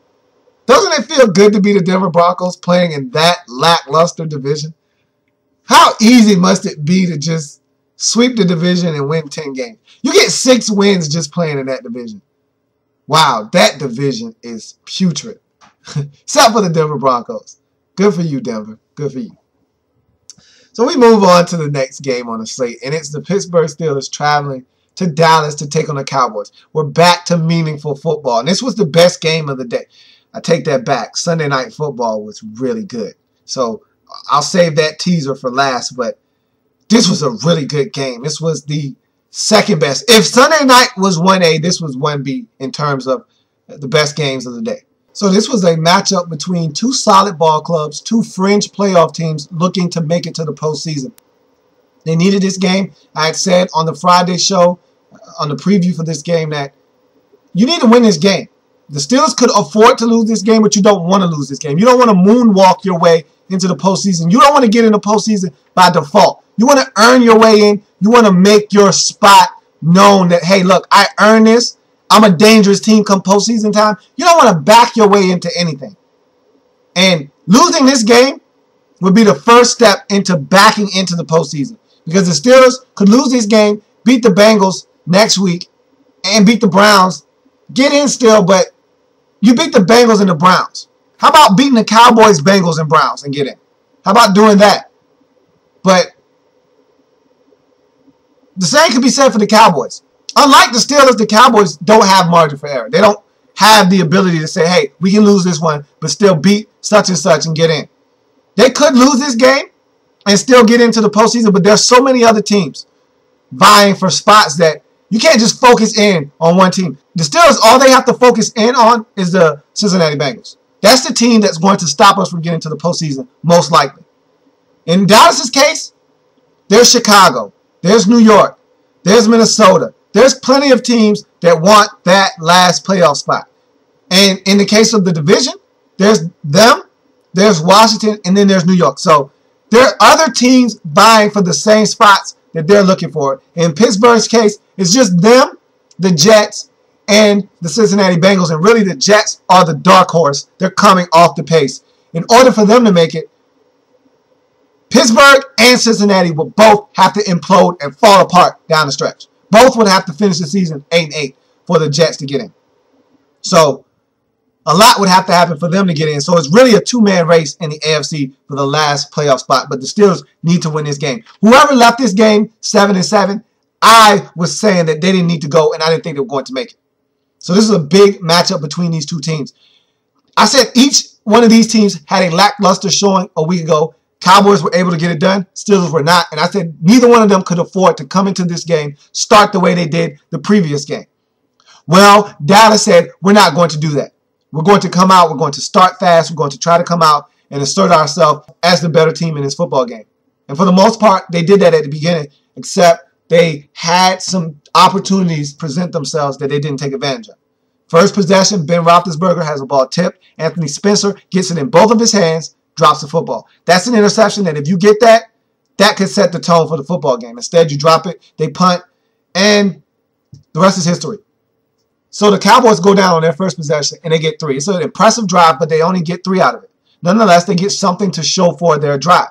Doesn't it feel good to be the Denver Broncos playing in that lackluster division? How easy must it be to just sweep the division and win 10 games? You get 6 wins just playing in that division. Wow, that division is putrid. Except for the Denver Broncos. Good for you, Denver. Good for you. So we move on to the next game on the slate, and it's the Pittsburgh Steelers traveling to Dallas to take on the Cowboys. We're back to meaningful football, and this was the best game of the day. I take that back. Sunday Night Football was really good. So I'll save that teaser for last, but this was a really good game. This was the second best. If Sunday night was 1A, this was 1B in terms of the best games of the day. So this was a matchup between 2 solid ball clubs, 2 fringe playoff teams looking to make it to the postseason. They needed this game. I had said on the Friday show, on the preview for this game, that you need to win this game. The Steelers could afford to lose this game, but you don't want to lose this game. You don't want to moonwalk your way into the postseason. You don't want to get in the postseason by default. You want to earn your way in. You want to make your spot known that, hey, look, I earned this. I'm a dangerous team come postseason time. You don't want to back your way into anything. And losing this game would be the first step into backing into the postseason. Because the Steelers could lose this game, beat the Bengals next week, and beat the Browns. Get in still, but you beat the Bengals and the Browns. How about beating the Cowboys, Bengals, and Browns and get in? How about doing that? But the same could be said for the Cowboys. Unlike the Steelers, the Cowboys don't have margin for error. They don't have the ability to say, hey, we can lose this one, but still beat such and such and get in. They could lose this game and still get into the postseason, but there's so many other teams vying for spots that you can't just focus in on one team. The Steelers, all they have to focus in on is the Cincinnati Bengals. That's the team that's going to stop us from getting to the postseason, most likely. In Dallas's case, there's Chicago, there's New York, there's Minnesota. There's plenty of teams that want that last playoff spot. And in the case of the division, there's them, there's Washington, and then there's New York. So there are other teams vying for the same spots that they're looking for. In Pittsburgh's case, it's just them, the Jets, and the Cincinnati Bengals. And really, the Jets are the dark horse. They're coming off the pace. In order for them to make it, Pittsburgh and Cincinnati will both have to implode and fall apart down the stretch. Both would have to finish the season 8-8 for the Jets to get in. So a lot would have to happen for them to get in. So it's really a 2-man race in the AFC for the last playoff spot. But the Steelers need to win this game. Whoever left this game 7-7, I was saying that they didn't need to go, and I didn't think they were going to make it. So this is a big matchup between these two teams. I said each one of these teams had a lackluster showing a week ago. Cowboys were able to get it done. Steelers were not. And I said neither one of them could afford to come into this game, start the way they did the previous game. Well, Dallas said, we're not going to do that. We're going to come out. We're going to start fast. We're going to try to come out and assert ourselves as the better team in this football game. And for the most part, they did that at the beginning, except they had some opportunities present themselves that they didn't take advantage of. First possession, Ben Roethlisberger has a ball tipped. Anthony Spencer gets it in both of his hands, drops the football. That's an interception, and if you get that, that could set the tone for the football game. Instead, you drop it, they punt, and the rest is history. So the Cowboys go down on their first possession, and they get 3. It's an impressive drive, but they only get 3 out of it. Nonetheless, they get something to show for their drive.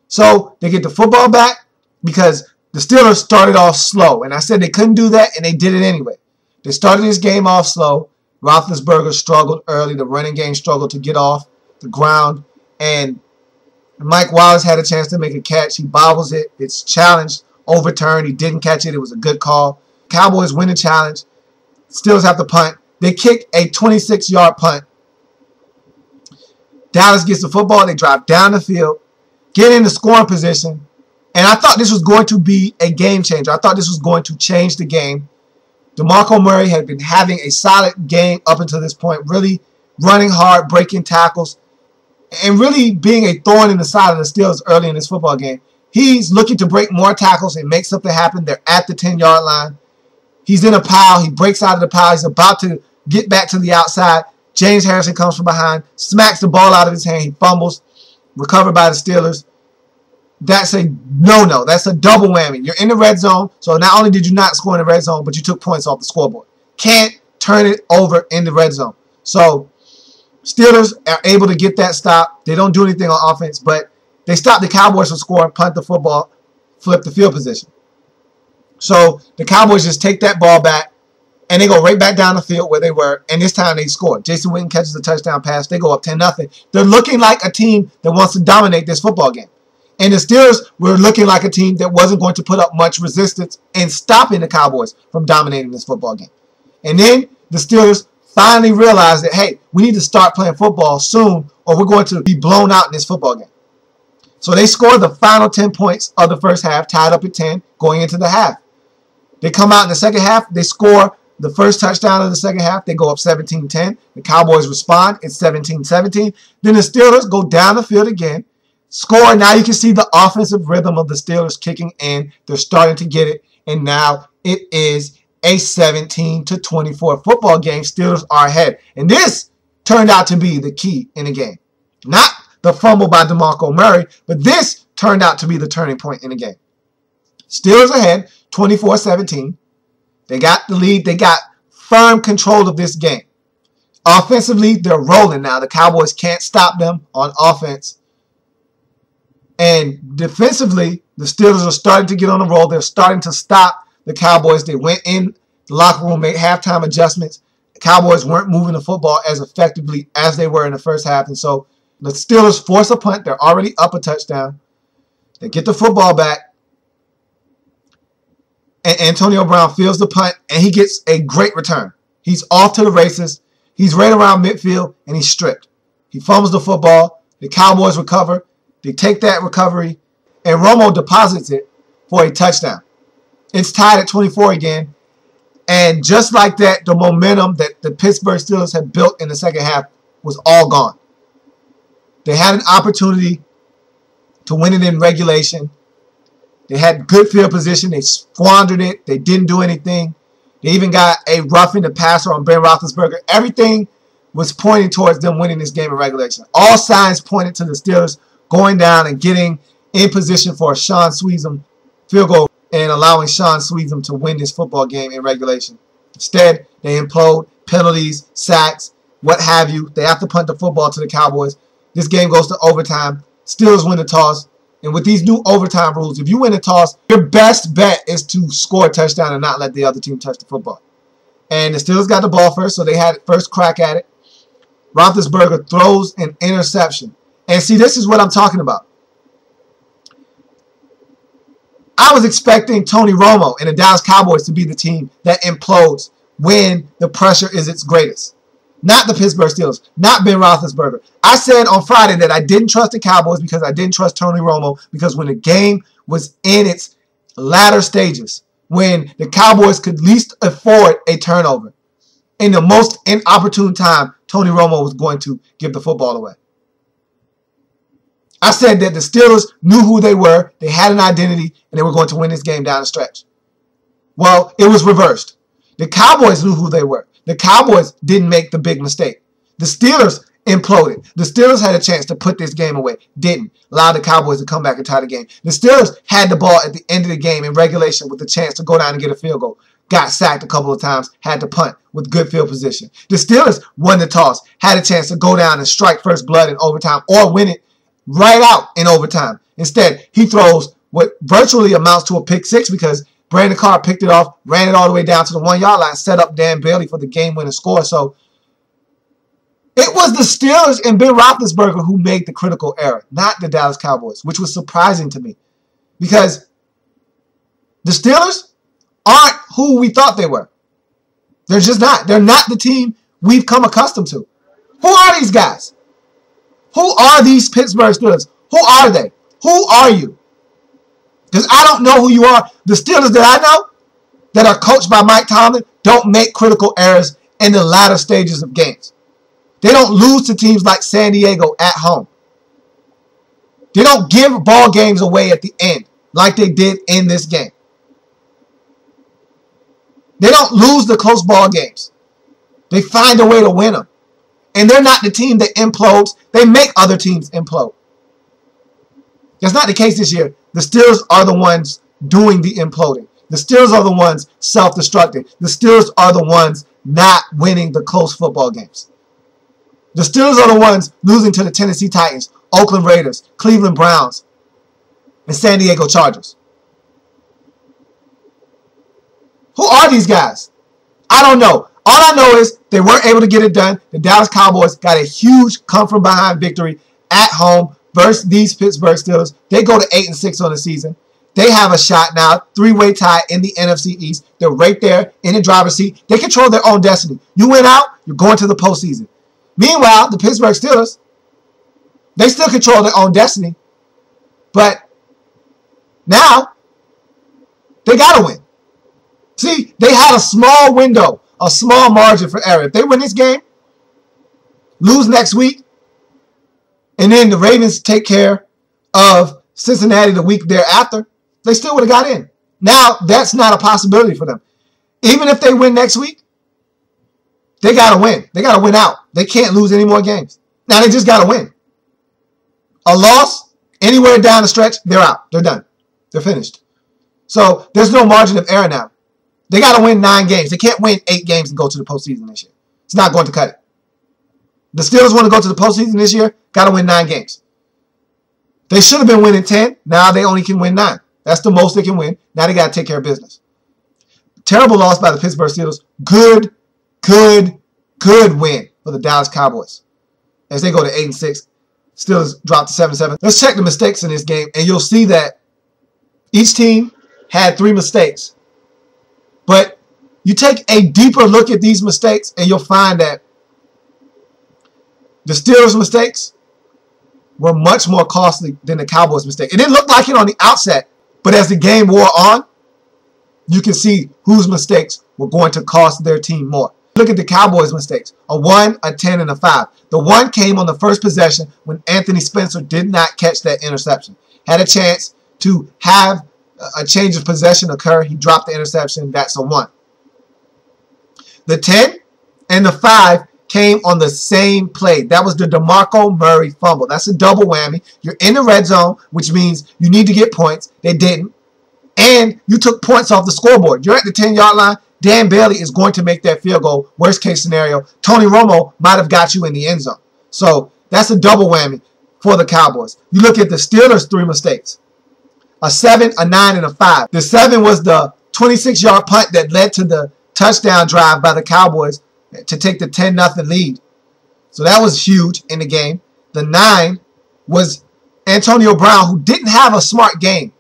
So they get the football back because the Steelers started off slow, and I said they couldn't do that, and they did it anyway. They started this game off slow. Roethlisberger struggled early. The running game struggled to get off the ground, and Mike Wallace had a chance to make a catch. He bobbles it. It's challenged, overturned. He didn't catch it. It was a good call. Cowboys win the challenge. Steelers have to punt. They kick a 26-yard punt. Dallas gets the football. They drive down the field, get in the scoring position, and I thought this was going to be a game changer. I thought this was going to change the game. DeMarco Murray had been having a solid game up until this point, really running hard, breaking tackles, and really being a thorn in the side of the Steelers early in this football game. He's looking to break more tackles and make something happen. They're at the 10-yard line. He's in a pile. He breaks out of the pile. He's about to get back to the outside. James Harrison comes from behind, smacks the ball out of his hand. He fumbles, recovered by the Steelers. That's a no-no. That's a double whammy. You're in the red zone, so not only did you not score in the red zone, but you took points off the scoreboard. Can't turn it over in the red zone. So Steelers are able to get that stop. They don't do anything on offense, but they stop the Cowboys from scoring, punt the football, flip the field position. So the Cowboys just take that ball back, and they go right back down the field where they were, and this time they score. Jason Witten catches the touchdown pass. They go up 10-0. They're looking like a team that wants to dominate this football game. And the Steelers were looking like a team that wasn't going to put up much resistance in stopping the Cowboys from dominating this football game. And then the Steelers finally realized that, hey, we need to start playing football soon or we're going to be blown out in this football game. So they scored the final 10 points of the first half, tied up at 10, going into the half. They come out in the second half. They score the first touchdown of the second half. They go up 17-10. The Cowboys respond. It's 17-17. Then the Steelers go down the field again, score. Now you can see the offensive rhythm of the Steelers kicking in. They're starting to get it. And now it is a 17-24 football game. Steelers are ahead. And this turned out to be the key in the game. Not the fumble by DeMarco Murray, but this turned out to be the turning point in the game. Steelers ahead, 24-17. They got the lead. They got firm control of this game. Offensively, they're rolling now. The Cowboys can't stop them on offense. And defensively, the Steelers are starting to get on the roll. They're starting to stop the Cowboys. They went in the locker room, made halftime adjustments. The Cowboys weren't moving the football as effectively as they were in the first half. And so the Steelers force a punt. They're already up a touchdown. They get the football back. And Antonio Brown fields the punt, and he gets a great return. He's off to the races. He's right around midfield, and he's stripped. He fumbles the football. The Cowboys recover. They take that recovery, and Romo deposits it for a touchdown. It's tied at 24 again. And just like that, the momentum that the Pittsburgh Steelers had built in the second half was all gone. They had an opportunity to win it in regulation. They had good field position. They squandered it. They didn't do anything. They even got a roughing the passer on Ben Roethlisberger. Everything was pointing towards them winning this game in regulation. All signs pointed to the Steelers going down and getting in position for a Sean Sweezum field goal and allowing Sean Sweezum to win this football game in regulation. Instead, they implode, penalties, sacks, what have you. They have to punt the football to the Cowboys. This game goes to overtime. Steelers win the toss. And with these new overtime rules, if you win a toss, your best bet is to score a touchdown and not let the other team touch the football. And the Steelers got the ball first, so they had first crack at it. Roethlisberger throws an interception. And see, this is what I'm talking about. I was expecting Tony Romo and the Dallas Cowboys to be the team that implodes when the pressure is its greatest. Not the Pittsburgh Steelers, not Ben Roethlisberger. I said on Friday that I didn't trust the Cowboys because I didn't trust Tony Romo, because when the game was in its latter stages, when the Cowboys could least afford a turnover, in the most inopportune time, Tony Romo was going to give the football away. I said that the Steelers knew who they were, they had an identity, and they were going to win this game down the stretch. Well, it was reversed. The Cowboys knew who they were. The Cowboys didn't make the big mistake. The Steelers imploded. The Steelers had a chance to put this game away. Didn't. Allowed the Cowboys to come back and tie the game. The Steelers had the ball at the end of the game in regulation with the chance to go down and get a field goal. Got sacked a couple of times, had to punt with good field position. The Steelers won the toss, had a chance to go down and strike first blood in overtime or win it right out in overtime. Instead, he throws what virtually amounts to a pick six because Brandon Carr picked it off, ran it all the way down to the 1 yard line, set up Dan Bailey for the game-winning score. So it was the Steelers and Ben Roethlisberger who made the critical error, not the Dallas Cowboys, which was surprising to me because the Steelers aren't who we thought they were. They're just not. They're not the team we've come accustomed to. Who are these guys? Who are these Pittsburgh Steelers? Who are they? Who are you? Because I don't know who you are. The Steelers that I know that are coached by Mike Tomlin don't make critical errors in the latter stages of games. They don't lose to teams like San Diego at home. They don't give ball games away at the end like they did in this game. They don't lose the close ball games. They find a way to win them. And they're not the team that implodes. They make other teams implode. That's not the case this year. The Steelers are the ones doing the imploding. The Steelers are the ones self-destructing. The Steelers are the ones not winning the close football games. The Steelers are the ones losing to the Tennessee Titans, Oakland Raiders, Cleveland Browns, and San Diego Chargers. Who are these guys? I don't know. All I know is they weren't able to get it done. The Dallas Cowboys got a huge come-from-behind victory at home versus these Pittsburgh Steelers. They go to 8-6 on the season. They have a shot now, three-way tie in the NFC East. They're right there in the driver's seat. They control their own destiny. You win out, you're going to the postseason. Meanwhile, the Pittsburgh Steelers, they still control their own destiny. But now, they got to win. See, they had a small window, a small margin for error. If they win this game, lose next week, and then the Ravens take care of Cincinnati the week thereafter, they still would have got in. Now, that's not a possibility for them. Even if they win next week, they got to win. They got to win out. They can't lose any more games. Now, they just got to win. A loss, anywhere down the stretch, they're out. They're done. They're finished. So, there's no margin of error now. They got to win 9 games. They can't win 8 games and go to the postseason this year. It's not going to cut it. The Steelers want to go to the postseason this year, got to win 9 games. They should have been winning 10. Now they only can win 9. That's the most they can win. Now they got to take care of business. Terrible loss by the Pittsburgh Steelers. Good win for the Dallas Cowboys. As they go to 8-6, Steelers drop to 7-7. Let's check the mistakes in this game, and you'll see that each team had 3 mistakes. But you take a deeper look at these mistakes, and you'll find that the Steelers' mistakes were much more costly than the Cowboys' mistake. It didn't look like it on the outset, but as the game wore on, you can see whose mistakes were going to cost their team more. Look at the Cowboys' mistakes. A 1, a 10, and a 5. The 1 came on the first possession when Anthony Spencer did not catch that interception. Had a chance to have a change of possession occur. He dropped the interception. That's a 1. The 10 and the 5 came on the same play. That was the DeMarco Murray fumble. That's a double whammy. You're in the red zone, which means you need to get points. They didn't. And you took points off the scoreboard. You're at the 10-yard line. Dan Bailey is going to make that field goal. Worst case scenario, Tony Romo might have got you in the end zone. So that's a double whammy for the Cowboys. You look at the Steelers' 3 mistakes. A 7, a 9, and a 5. The 7 was the 26-yard punt that led to the touchdown drive by the Cowboys to take the 10-0 lead. So that was huge in the game. The 9 was Antonio Brown, who didn't have a smart game.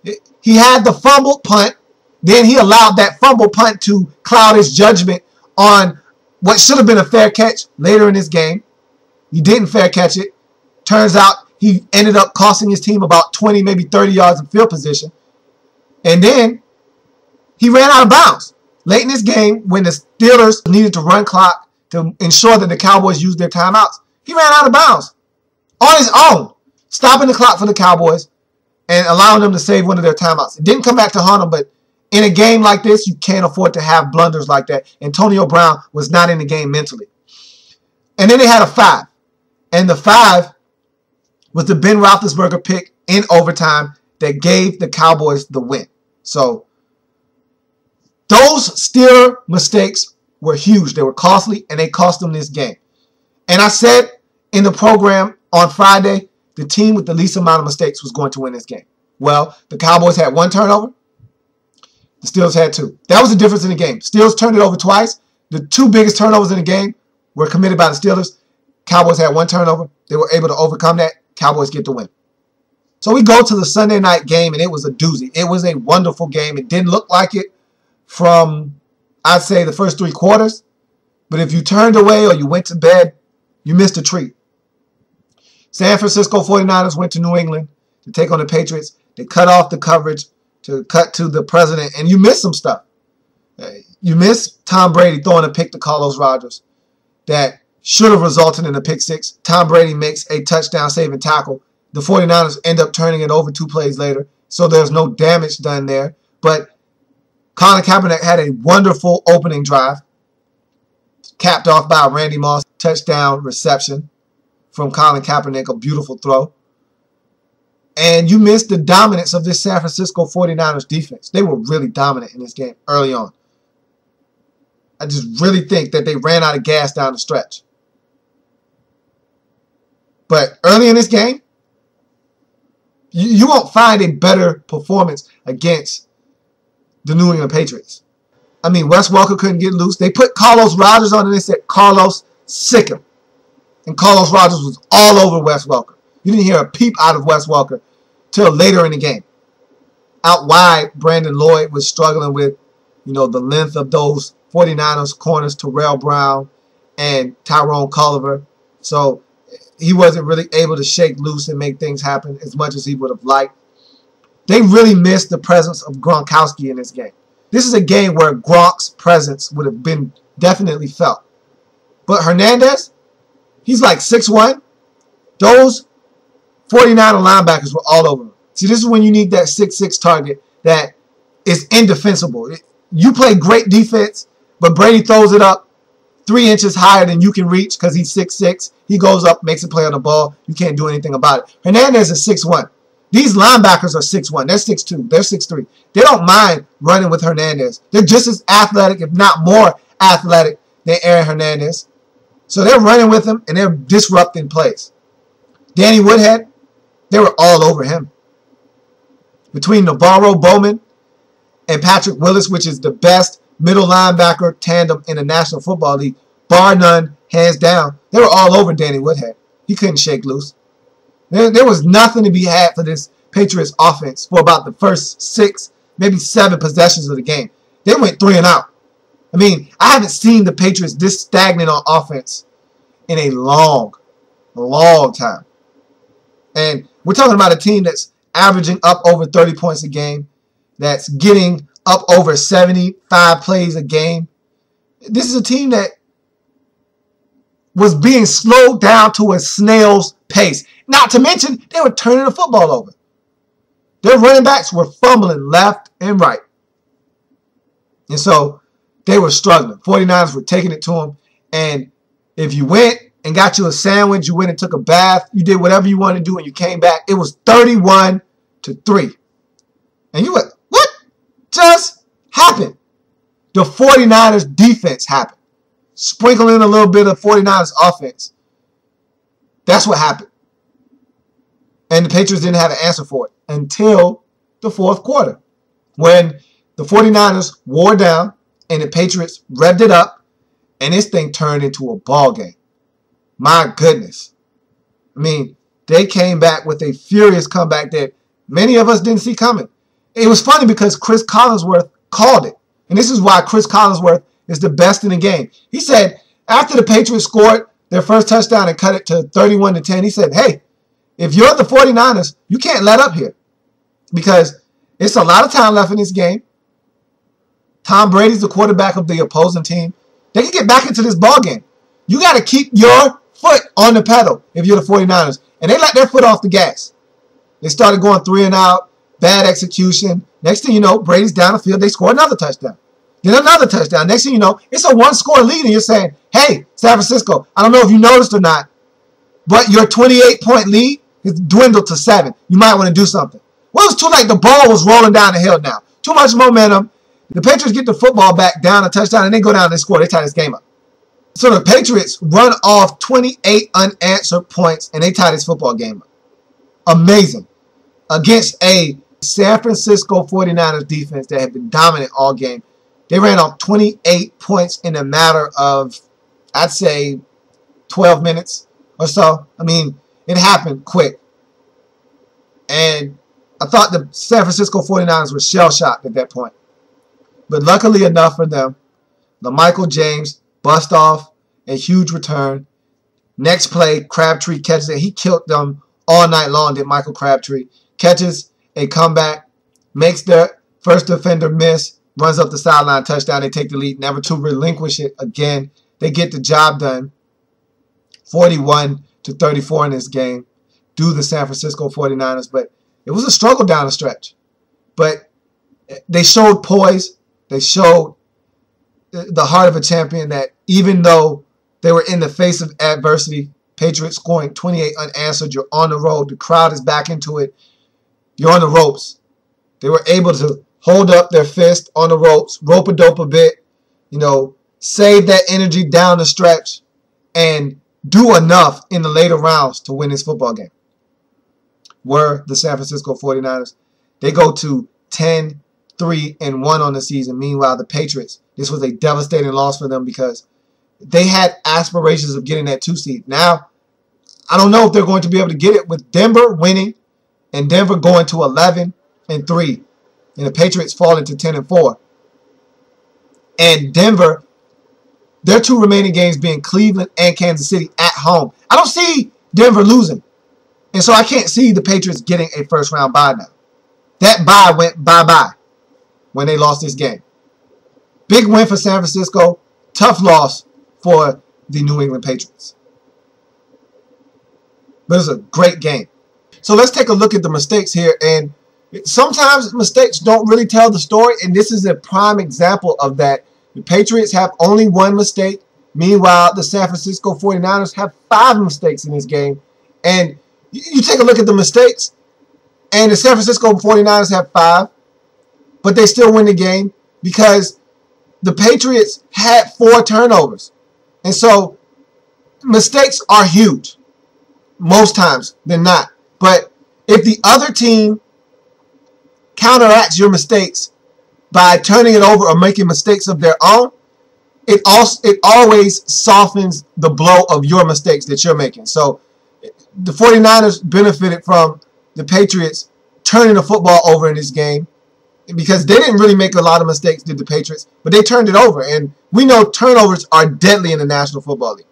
He had the fumbled punt. Then he allowed that fumble punt to cloud his judgment on what should have been a fair catch later in this game. He didn't fair catch it. Turns out he ended up costing his team about 20, maybe 30 yards of field position. And then he ran out of bounds. Late in this game, when the Steelers needed to run clock to ensure that the Cowboys used their timeouts, he ran out of bounds on his own, stopping the clock for the Cowboys and allowing them to save one of their timeouts. It didn't come back to haunt them, but in a game like this, you can't afford to have blunders like that. Antonio Brown was not in the game mentally. And then they had a 5. And the 5 was the Ben Roethlisberger pick in overtime that gave the Cowboys the win. So those Steeler mistakes were huge. They were costly, and they cost them this game. And I said in the program on Friday, the team with the least amount of mistakes was going to win this game. Well, the Cowboys had 1 turnover. The Steelers had 2. That was the difference in the game. Steelers turned it over twice. The 2 biggest turnovers in the game were committed by the Steelers. Cowboys had 1 turnover. They were able to overcome that. Cowboys get the win. So we go to the Sunday night game, and it was a doozy. It was a wonderful game. It didn't look like it from, I'd say, the first 3 quarters. But if you turned away or you went to bed, you missed a treat. San Francisco 49ers went to New England to take on the Patriots. They cut off the coverage to cut to the president, and you missed some stuff. You missed Tom Brady throwing a pick to Carlos Rogers that should have resulted in a pick 6. Tom Brady makes a touchdown-saving tackle. The 49ers end up turning it over 2 plays later, so there's no damage done there. But Colin Kaepernick had a wonderful opening drive, capped off by a Randy Moss touchdown reception from Colin Kaepernick, a beautiful throw. And you missed the dominance of this San Francisco 49ers defense. They were really dominant in this game early on. I just really think that they ran out of gas down the stretch. But early in this game, you won't find a better performance against the New England Patriots. I mean, Wes Welker couldn't get loose. They put Carlos Rogers on and they said, Carlos, sick him. And Carlos Rogers was all over Wes Welker. You didn't hear a peep out of Wes Welker till later in the game. Out wide, Brandon Lloyd was struggling with, the length of those 49ers corners, Terrell Brown and Tyrone Culliver. So he wasn't really able to shake loose and make things happen as much as he would have liked. They really missed the presence of Gronkowski in this game. This is a game where Gronk's presence would have been definitely felt. But Hernandez, he's like 6'1". Those 49er linebackers were all over him. See, this is when you need that 6'6" target that is indefensible. You play great defense, but Brady throws it up 3 inches higher than you can reach because he's 6'6". He goes up, makes a play on the ball. You can't do anything about it. Hernandez is 6'1". These linebackers are 6'1". They're 6'2". They're 6'3". They don't mind running with Hernandez. They're just as athletic, if not more athletic, than Aaron Hernandez. So they're running with him, and they're disrupting plays. Danny Woodhead, they were all over him. Between Navarro Bowman and Patrick Willis, which is the best middle linebacker tandem in the National Football League, bar none, hands down, they were all over Danny Woodhead. He couldn't shake loose. There was nothing to be had for this Patriots offense for about the first 6, maybe 7 possessions of the game. They went 3 and out. I mean, I haven't seen the Patriots this stagnant on offense in a long time. And we're talking about a team that's averaging up over 30 points a game, that's getting up over 75 plays a game. This is a team that was being slowed down to a snail's pace. Not to mention, they were turning the football over. Their running backs were fumbling left and right. And so they were struggling. 49ers were taking it to them. And if you went and got you a sandwich, you went and took a bath, you did whatever you wanted to do, and you came back, it was 31-3. And you went, what just happened? The 49ers defense happened. Sprinkle in a little bit of 49ers offense. That's what happened. And the Patriots didn't have an answer for it until the fourth quarter, when the 49ers wore down and the Patriots revved it up, and this thing turned into a ball game. My goodness. I mean, they came back with a furious comeback that many of us didn't see coming. It was funny because Chris Collinsworth called it. And this is why Chris Collinsworth is the best in the game. He said after the Patriots scored their first touchdown and cut it to 31-10, he said, hey, if you're the 49ers, you can't let up here because it's a lot of time left in this game. Tom Brady's the quarterback of the opposing team. They can get back into this ball game. You got to keep your foot on the pedal if you're the 49ers. And they let their foot off the gas. They started going 3 and out, bad execution. Next thing you know, Brady's down the field. They score another touchdown. Then another touchdown. Next thing you know, it's a one-score lead, and you're saying, hey, San Francisco, I don't know if you noticed or not, but your 28-point lead has dwindled to 7. You might want to do something. Well, it was too late. The ball was rolling down the hill now. Too much momentum. The Patriots get the football back down a touchdown, and they go down and they score. They tie this game up. So the Patriots run off 28 unanswered points, and they tie this football game up. Amazing. Against a San Francisco 49ers defense that had been dominant all game. They ran off 28 points in a matter of, I'd say, 12 minutes or so. I mean, it happened quick. And I thought the San Francisco 49ers were shell-shocked at that point. But luckily enough for them, Michael James bust off a huge return. Next play, Crabtree catches it. He killed them all night long, did Michael Crabtree. Catches a comeback, makes their first defender miss, runs up the sideline, touchdown. They take the lead, never to relinquish it again. They get the job done, 41-34 in this game, do the San Francisco 49ers. But it was a struggle down the stretch. But they showed poise. They showed the heart of a champion that even though they were in the face of adversity, Patriots scoring 28 unanswered, you're on the road, the crowd is back into it, you're on the ropes. They were able to hold up their fist on the ropes, rope-a-dope a bit, save that energy down the stretch, and do enough in the later rounds to win this football game. Were the San Francisco 49ers. They go to 10-3-1 on the season. Meanwhile, the Patriots, this was a devastating loss for them because they had aspirations of getting that 2 seed. Now, I don't know if they're going to be able to get it with Denver winning and Denver going to 11-3 and the Patriots falling to 10-4. And Denver, their 2 remaining games being Cleveland and Kansas City at home. I don't see Denver losing. And so I can't see the Patriots getting a first-round bye now. That bye went bye-bye when they lost this game. Big win for San Francisco. Tough loss for the New England Patriots. But it was a great game. So let's take a look at the mistakes here. And sometimes mistakes don't really tell the story. And this is a prime example of that. The Patriots have only 1 mistake. Meanwhile, the San Francisco 49ers have 5 mistakes in this game. And you take a look at the mistakes, and the San Francisco 49ers have 5, but they still win the game because the Patriots had 4 turnovers. And so mistakes are huge. Most times they're not. But if the other team counteracts your mistakes by turning it over or making mistakes of their own, it always softens the blow of your mistakes that you're making. So the 49ers benefited from the Patriots turning the football over in this game because they didn't really make a lot of mistakes, did the Patriots, but they turned it over. And we know turnovers are deadly in the National Football League.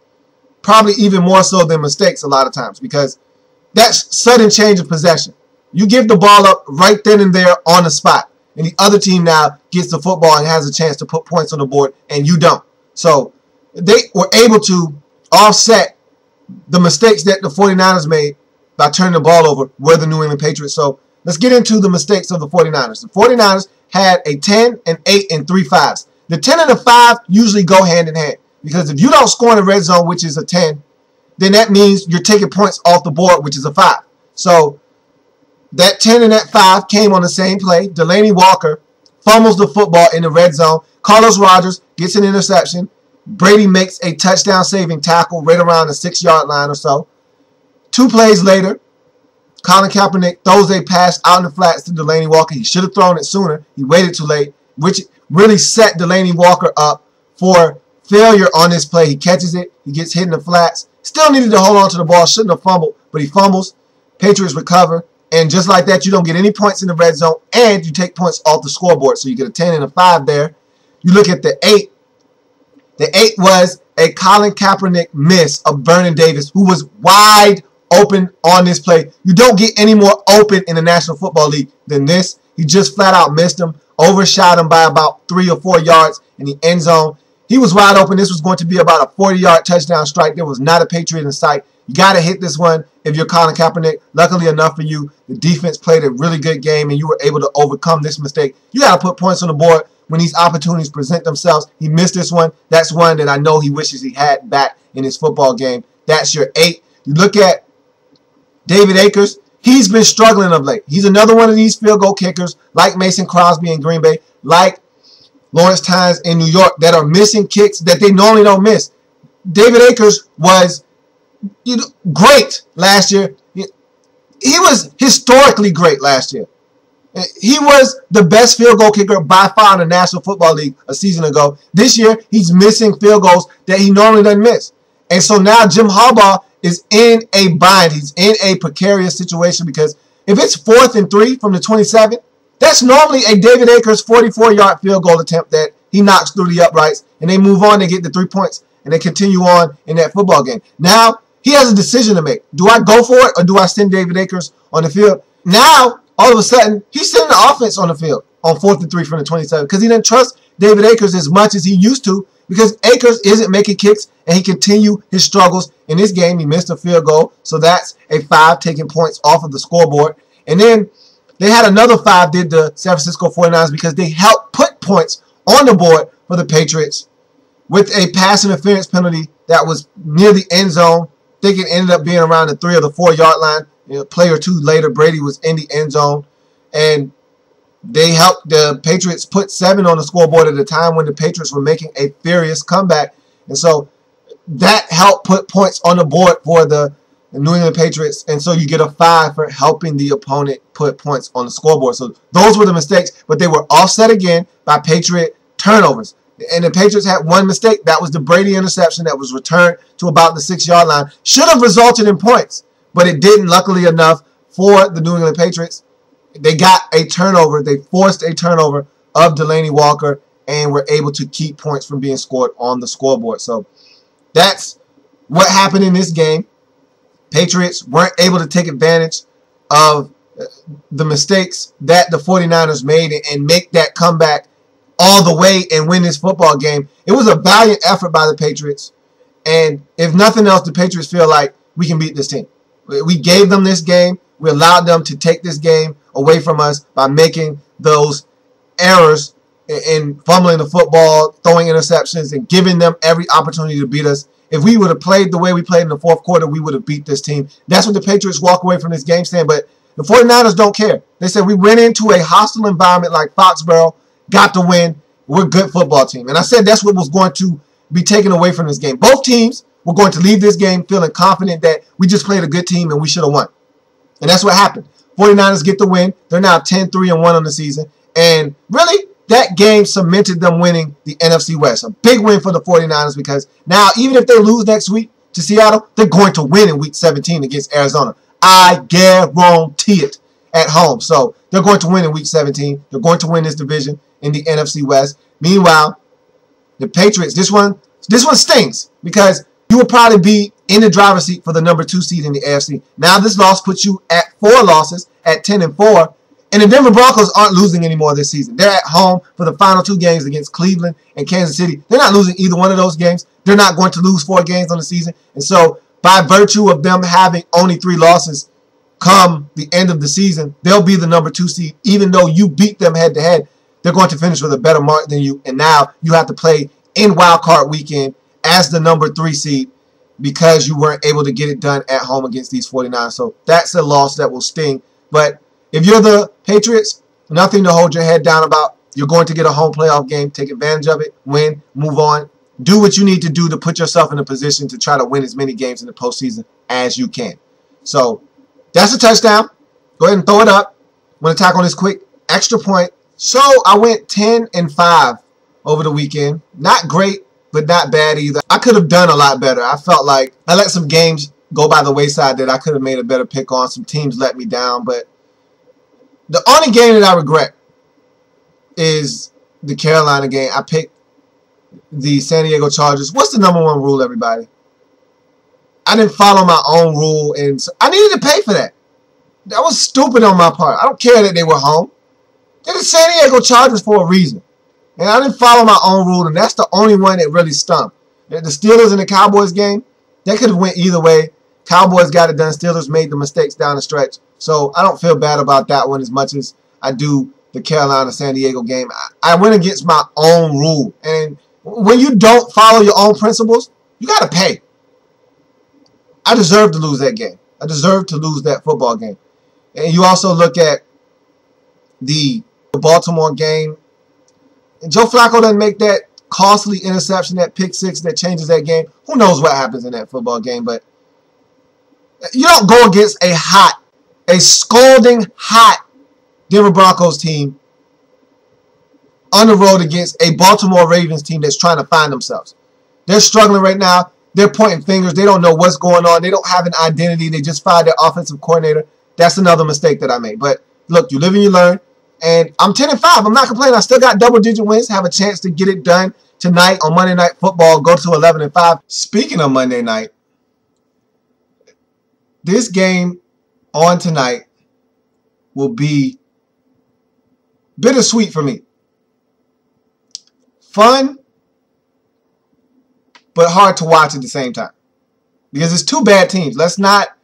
Probably even more so than mistakes a lot of times because that's sudden change of possession. You give the ball up right then and there on the spot, and the other team now gets the football and has a chance to put points on the board, and you don't. So they were able to offset the mistakes that the 49ers made by turning the ball over were the New England Patriots. So let's get into the mistakes of the 49ers. The 49ers had a 10, an 8, and 3 5s. The 10 and the 5 usually go hand in hand because if you don't score in the red zone, which is a 10, then that means you're taking points off the board, which is a 5. So that 10 and that 5 came on the same play. Delaney Walker fumbles the football in the red zone. Carlos Rogers gets an interception. Brady makes a touchdown-saving tackle right around the 6-yard line or so. 2 plays later, Colin Kaepernick throws a pass out in the flats to Delaney Walker. He should have thrown it sooner. He waited too late, which really set Delaney Walker up for failure on this play. He catches it. He gets hit in the flats. Still needed to hold on to the ball. Shouldn't have fumbled, but he fumbles. Patriots recover. And just like that, you don't get any points in the red zone, and you take points off the scoreboard. So you get a 10 and a 5 there. You look at the 8. The 8 was a Colin Kaepernick miss of Vernon Davis, who was wide open on this play. You don't get any more open in the National Football League than this. He just flat out missed him, overshot him by about 3 or 4 yards in the end zone. He was wide open. This was going to be about a 40-yard touchdown strike. There was not a Patriot in sight. You got to hit this one if you're Colin Kaepernick. Luckily enough for you, the defense played a really good game, and you were able to overcome this mistake. You got to put points on the board when these opportunities present themselves. He missed this one. That's one that I know he wishes he had back in his football game. That's your 8. You look at David Akers. He's been struggling of late. He's another one of these field goal kickers, like Mason Crosby in Green Bay, like Lawrence Tynes in New York, that are missing kicks that they normally don't miss. David Akers was great last year. He was historically great last year. He was the best field goal kicker by far in the National Football League a season ago. This year, he's missing field goals that he normally doesn't miss. And so now Jim Harbaugh is in a bind. He's in a precarious situation because if it's 4th and 3 from the 27, that's normally a David Akers 44-yard field goal attempt that he knocks through the uprights, and they move on, they get the 3 points, and they continue on in that football game. Now, he has a decision to make. Do I go for it, or do I send David Akers on the field? Now, all of a sudden, he's sending the offense on the field on 4th and 3 from the 27 because he doesn't trust David Akers as much as he used to because Akers isn't making kicks, and he continued his struggles. In this game, he missed a field goal, so that's a 5 taking points off of the scoreboard. And then they had another 5, did the San Francisco 49ers, because they helped put points on the board for the Patriots with a pass interference penalty that was near the end zone. I think it ended up being around the 3 or the 4-yard line. A play or two later, Brady was in the end zone, and they helped the Patriots put 7 on the scoreboard at a time when the Patriots were making a furious comeback. And so that helped put points on the board for the New England Patriots, and so you get a 5 for helping the opponent put points on the scoreboard. So those were the mistakes, but they were offset again by Patriot turnovers. And the Patriots had one mistake. That was the Brady interception that was returned to about the 6-yard line. Should have resulted in points, but it didn't, luckily enough, for the New England Patriots. They got a turnover. They forced a turnover of Delaney Walker and were able to keep points from being scored on the scoreboard. So that's what happened in this game. Patriots weren't able to take advantage of the mistakes that the 49ers made and make that comeback all the way and win this football game. It was a valiant effort by the Patriots. And if nothing else, the Patriots feel like we can beat this team. We gave them this game. We allowed them to take this game away from us by making those errors in fumbling the football, throwing interceptions, and giving them every opportunity to beat us. If we would have played the way we played in the 4th quarter, we would have beat this team. That's what the Patriots walk away from this game saying. But the 49ers don't care. They said we went into a hostile environment like Foxborough, got the win. We're a good football team. And I said that's what was going to be taken away from this game. Both teams were going to leave this game feeling confident that we just played a good team and we should have won. And that's what happened. 49ers get the win. They're now 10-3-1 on the season. And really, that game cemented them winning the NFC West. A big win for the 49ers because now, even if they lose next week to Seattle, they're going to win in Week 17 against Arizona. I guarantee it at home. So they're going to win in Week 17. They're going to win this division in the NFC West. Meanwhile, the Patriots, this one stings because you will probably be in the driver's seat for the number 2 seed in the AFC. Now this loss puts you at 4 losses at 10-4. And the Denver Broncos aren't losing anymore this season. They're at home for the final 2 games against Cleveland and Kansas City. They're not losing either one of those games. They're not going to lose 4 games on the season. And so by virtue of them having only 3 losses come the end of the season, they'll be the number 2 seed. Even though you beat them head-to-head, they're going to finish with a better mark than you. And now you have to play in Wild Card Weekend as the number 3 seed because you weren't able to get it done at home against these 49ers. So that's a loss that will sting. But if you're the Patriots, nothing to hold your head down about. You're going to get a home playoff game. Take advantage of it. Win. Move on. Do what you need to do to put yourself in a position to try to win as many games in the postseason as you can. So that's a touchdown. Go ahead and throw it up. I'm going to tackle this quick extra point. So I went 10-5 over the weekend. Not great, but not bad either. I could have done a lot better. I felt like I let some games go by the wayside that I could have made a better pick on. Some teams let me down, but The only game that I regret is the Carolina game. I picked the San Diego Chargers. What's the number one rule, everybody? I didn't follow my own rule, and so I needed to pay for that. That was stupid on my part. I don't care that they were home. They're the San Diego Chargers for a reason. And I didn't follow my own rule, and that's the only one that really stunk. The Steelers and the Cowboys game, that could have went either way. Cowboys got it done. Steelers made the mistakes down the stretch. So I don't feel bad about that one as much as I do the Carolina-San Diego game. I went against my own rule. And when you don't follow your own principles, you got to pay. I deserve to lose that game. I deserve to lose that football game. And you also look at the Baltimore game. And Joe Flacco doesn't make that costly interception, that pick six that changes that game. Who knows what happens in that football game, but you don't go against a scalding hot Denver Broncos team on the road against a Baltimore Ravens team that's trying to find themselves. They're struggling right now. They're pointing fingers. They don't know what's going on. They don't have an identity. They just fired their offensive coordinator. That's another mistake that I made. But look, you live and you learn. And I'm 10-5. I'm not complaining. I still got double-digit wins. Have a chance to get it done tonight on Monday Night Football. Go to 11-5. Speaking of Monday night, this game on tonight will be bittersweet for me. Fun, but hard to watch at the same time. Because it's two bad teams. Let's not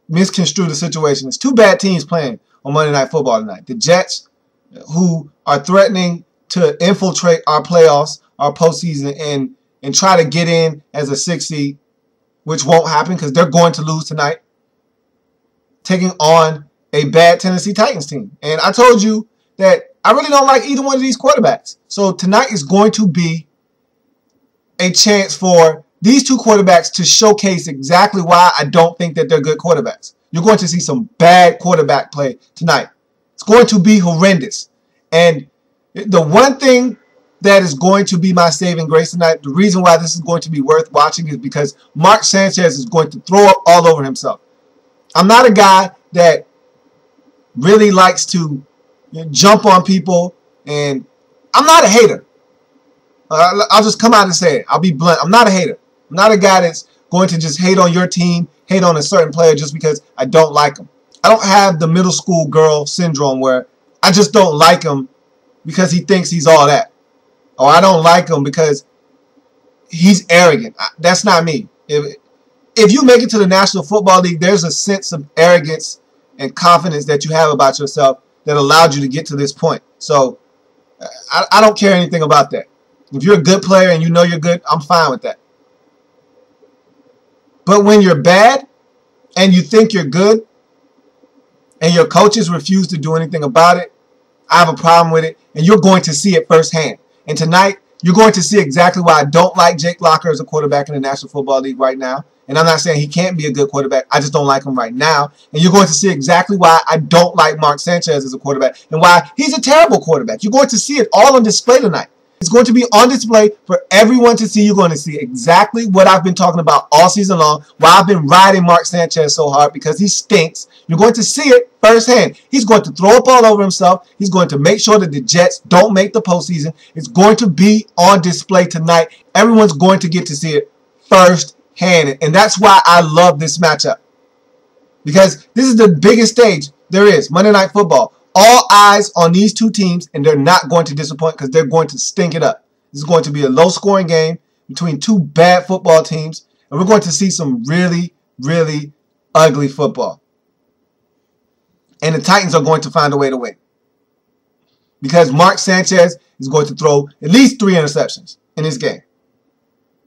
misconstrue the situation. It's two bad teams playing on Monday Night Football tonight. The Jets, who are threatening to infiltrate our playoffs, our postseason, and try to get in as a 6 seed, which won't happen because they're going to lose tonight, taking on a bad Tennessee Titans team. And I told you that I really don't like either one of these quarterbacks. So tonight is going to be a chance for these two quarterbacks to showcase exactly why I don't think that they're good quarterbacks. You're going to see some bad quarterback play tonight. It's going to be horrendous. And the one thing that is going to be my saving grace tonight, the reason why this is going to be worth watching is because Mark Sanchez is going to throw up all over himself. I'm not a guy that really likes to jump on people, and I'm not a hater. I'll just come out and say it. I'll be blunt. I'm not a hater. I'm not a guy that's going to just hate on your team, hate on a certain player just because I don't like him. I don't have the middle school girl syndrome where I just don't like him because he thinks he's all that. Or I don't like him because he's arrogant. That's not me. If you make it to the National Football League, there's a sense of arrogance and confidence that you have about yourself that allowed you to get to this point. So I don't care anything about that. If you're a good player and you know you're good, I'm fine with that. But when you're bad and you think you're good and your coaches refuse to do anything about it, I have a problem with it, and you're going to see it firsthand. And tonight, you're going to see exactly why I don't like Jake Locker as a quarterback in the National Football League right now. And I'm not saying he can't be a good quarterback. I just don't like him right now. And you're going to see exactly why I don't like Mark Sanchez as a quarterback and why he's a terrible quarterback. You're going to see it all on display tonight. It's going to be on display for everyone to see. You're going to see exactly what I've been talking about all season long, why I've been riding Mark Sanchez so hard, because he stinks. You're going to see it firsthand. He's going to throw up all over himself. He's going to make sure that the Jets don't make the postseason. It's going to be on display tonight. Everyone's going to get to see it firsthand. And that's why I love this matchup. Because this is the biggest stage there is, Monday Night Football. All eyes on these two teams, and they're not going to disappoint because they're going to stink it up. This is going to be a low-scoring game between two bad football teams, and we're going to see some really, really ugly football. And the Titans are going to find a way to win because Mark Sanchez is going to throw at least 3 interceptions in this game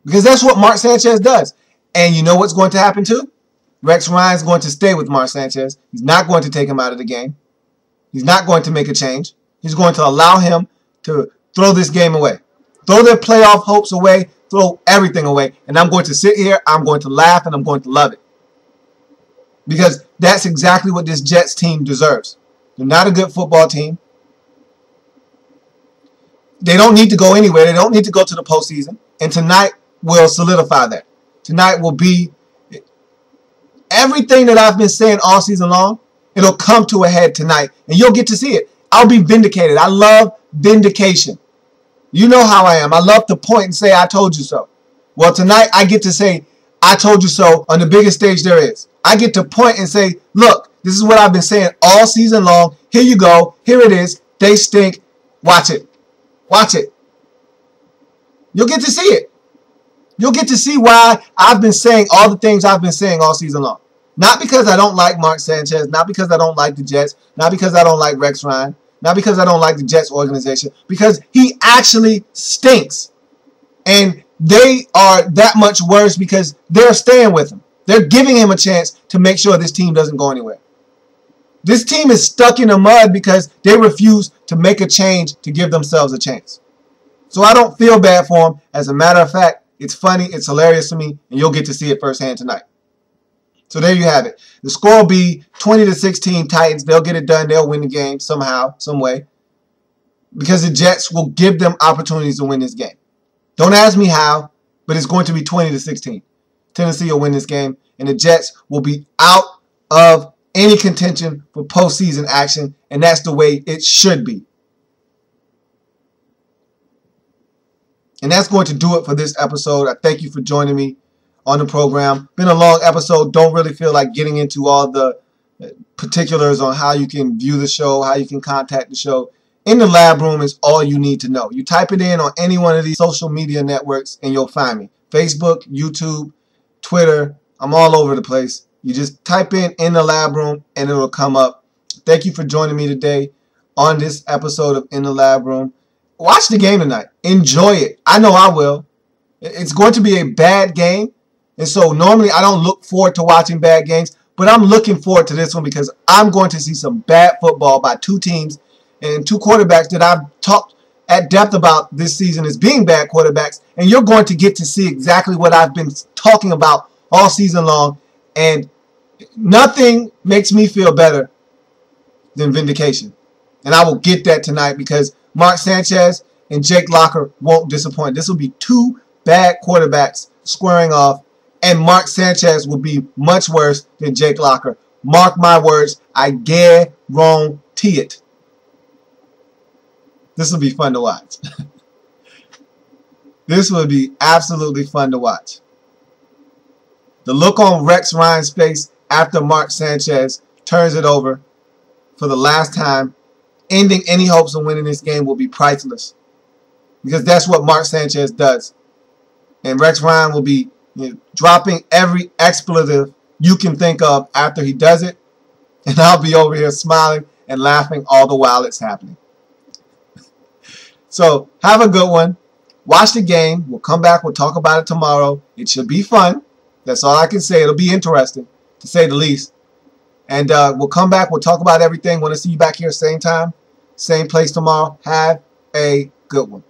because that's what Mark Sanchez does. And you know what's going to happen too? Rex Ryan's going to stay with Mark Sanchez. He's not going to take him out of the game. He's not going to make a change. He's going to allow him to throw this game away. Throw their playoff hopes away. Throw everything away. And I'm going to sit here, I'm going to laugh, and I'm going to love it. Because that's exactly what this Jets team deserves. They're not a good football team. They don't need to go anywhere. They don't need to go to the postseason. And tonight will solidify that. Tonight will be everything that I've been saying all season long. It'll come to a head tonight, and you'll get to see it. I'll be vindicated. I love vindication. You know how I am. I love to point and say, I told you so. Well, tonight I get to say, I told you so on the biggest stage there is. I get to point and say, look, this is what I've been saying all season long. Here you go. Here it is. They stink. Watch it. Watch it. You'll get to see it. You'll get to see why I've been saying all the things I've been saying all season long. Not because I don't like Mark Sanchez. Not because I don't like the Jets. Not because I don't like Rex Ryan. Not because I don't like the Jets organization. Because he actually stinks. And they are that much worse because they're staying with him. They're giving him a chance to make sure this team doesn't go anywhere. This team is stuck in the mud because they refuse to make a change to give themselves a chance. So I don't feel bad for them. As a matter of fact, it's funny, it's hilarious to me, and you'll get to see it firsthand tonight. So there you have it. The score will be 20-16 Titans. They'll get it done. They'll win the game somehow, some way. Because the Jets will give them opportunities to win this game. Don't ask me how, but it's going to be 20-16. Tennessee will win this game, and the Jets will be out of any contention for postseason action, and that's the way it should be. And that's going to do it for this episode. I thank you for joining me on the program. Been a long episode. Don't really feel like getting into all the particulars on how you can view the show, how you can contact the show. In the Lab Room is all you need to know. You type it in on any one of these social media networks and you'll find me. Facebook, YouTube, Twitter. I'm all over the place. You just type in the Lab Room and it'll come up. Thank you for joining me today on this episode of In the Lab Room. Watch the game tonight. Enjoy it. I know I will. It's going to be a bad game. And so normally I don't look forward to watching bad games, but I'm looking forward to this one because I'm going to see some bad football by two teams and two quarterbacks that I've talked at depth about this season as being bad quarterbacks. And you're going to get to see exactly what I've been talking about all season long. And nothing makes me feel better than vindication. And I will get that tonight because Mark Sanchez and Jake Locker won't disappoint. This will be two bad quarterbacks squaring off. And Mark Sanchez will be much worse than Jake Locker. Mark my words. I guarantee it. This will be fun to watch. This will be absolutely fun to watch. The look on Rex Ryan's face after Mark Sanchez turns it over for the last time, ending any hopes of winning this game, will be priceless. Because that's what Mark Sanchez does. And Rex Ryan will be dropping every expletive you can think of after he does it. And I'll be over here smiling and laughing all the while it's happening. So have a good one. Watch the game. We'll come back. We'll talk about it tomorrow. It should be fun. That's all I can say. It'll be interesting, to say the least. And we'll come back. We'll talk about everything. Want to see you back here same time, same place tomorrow. Have a good one.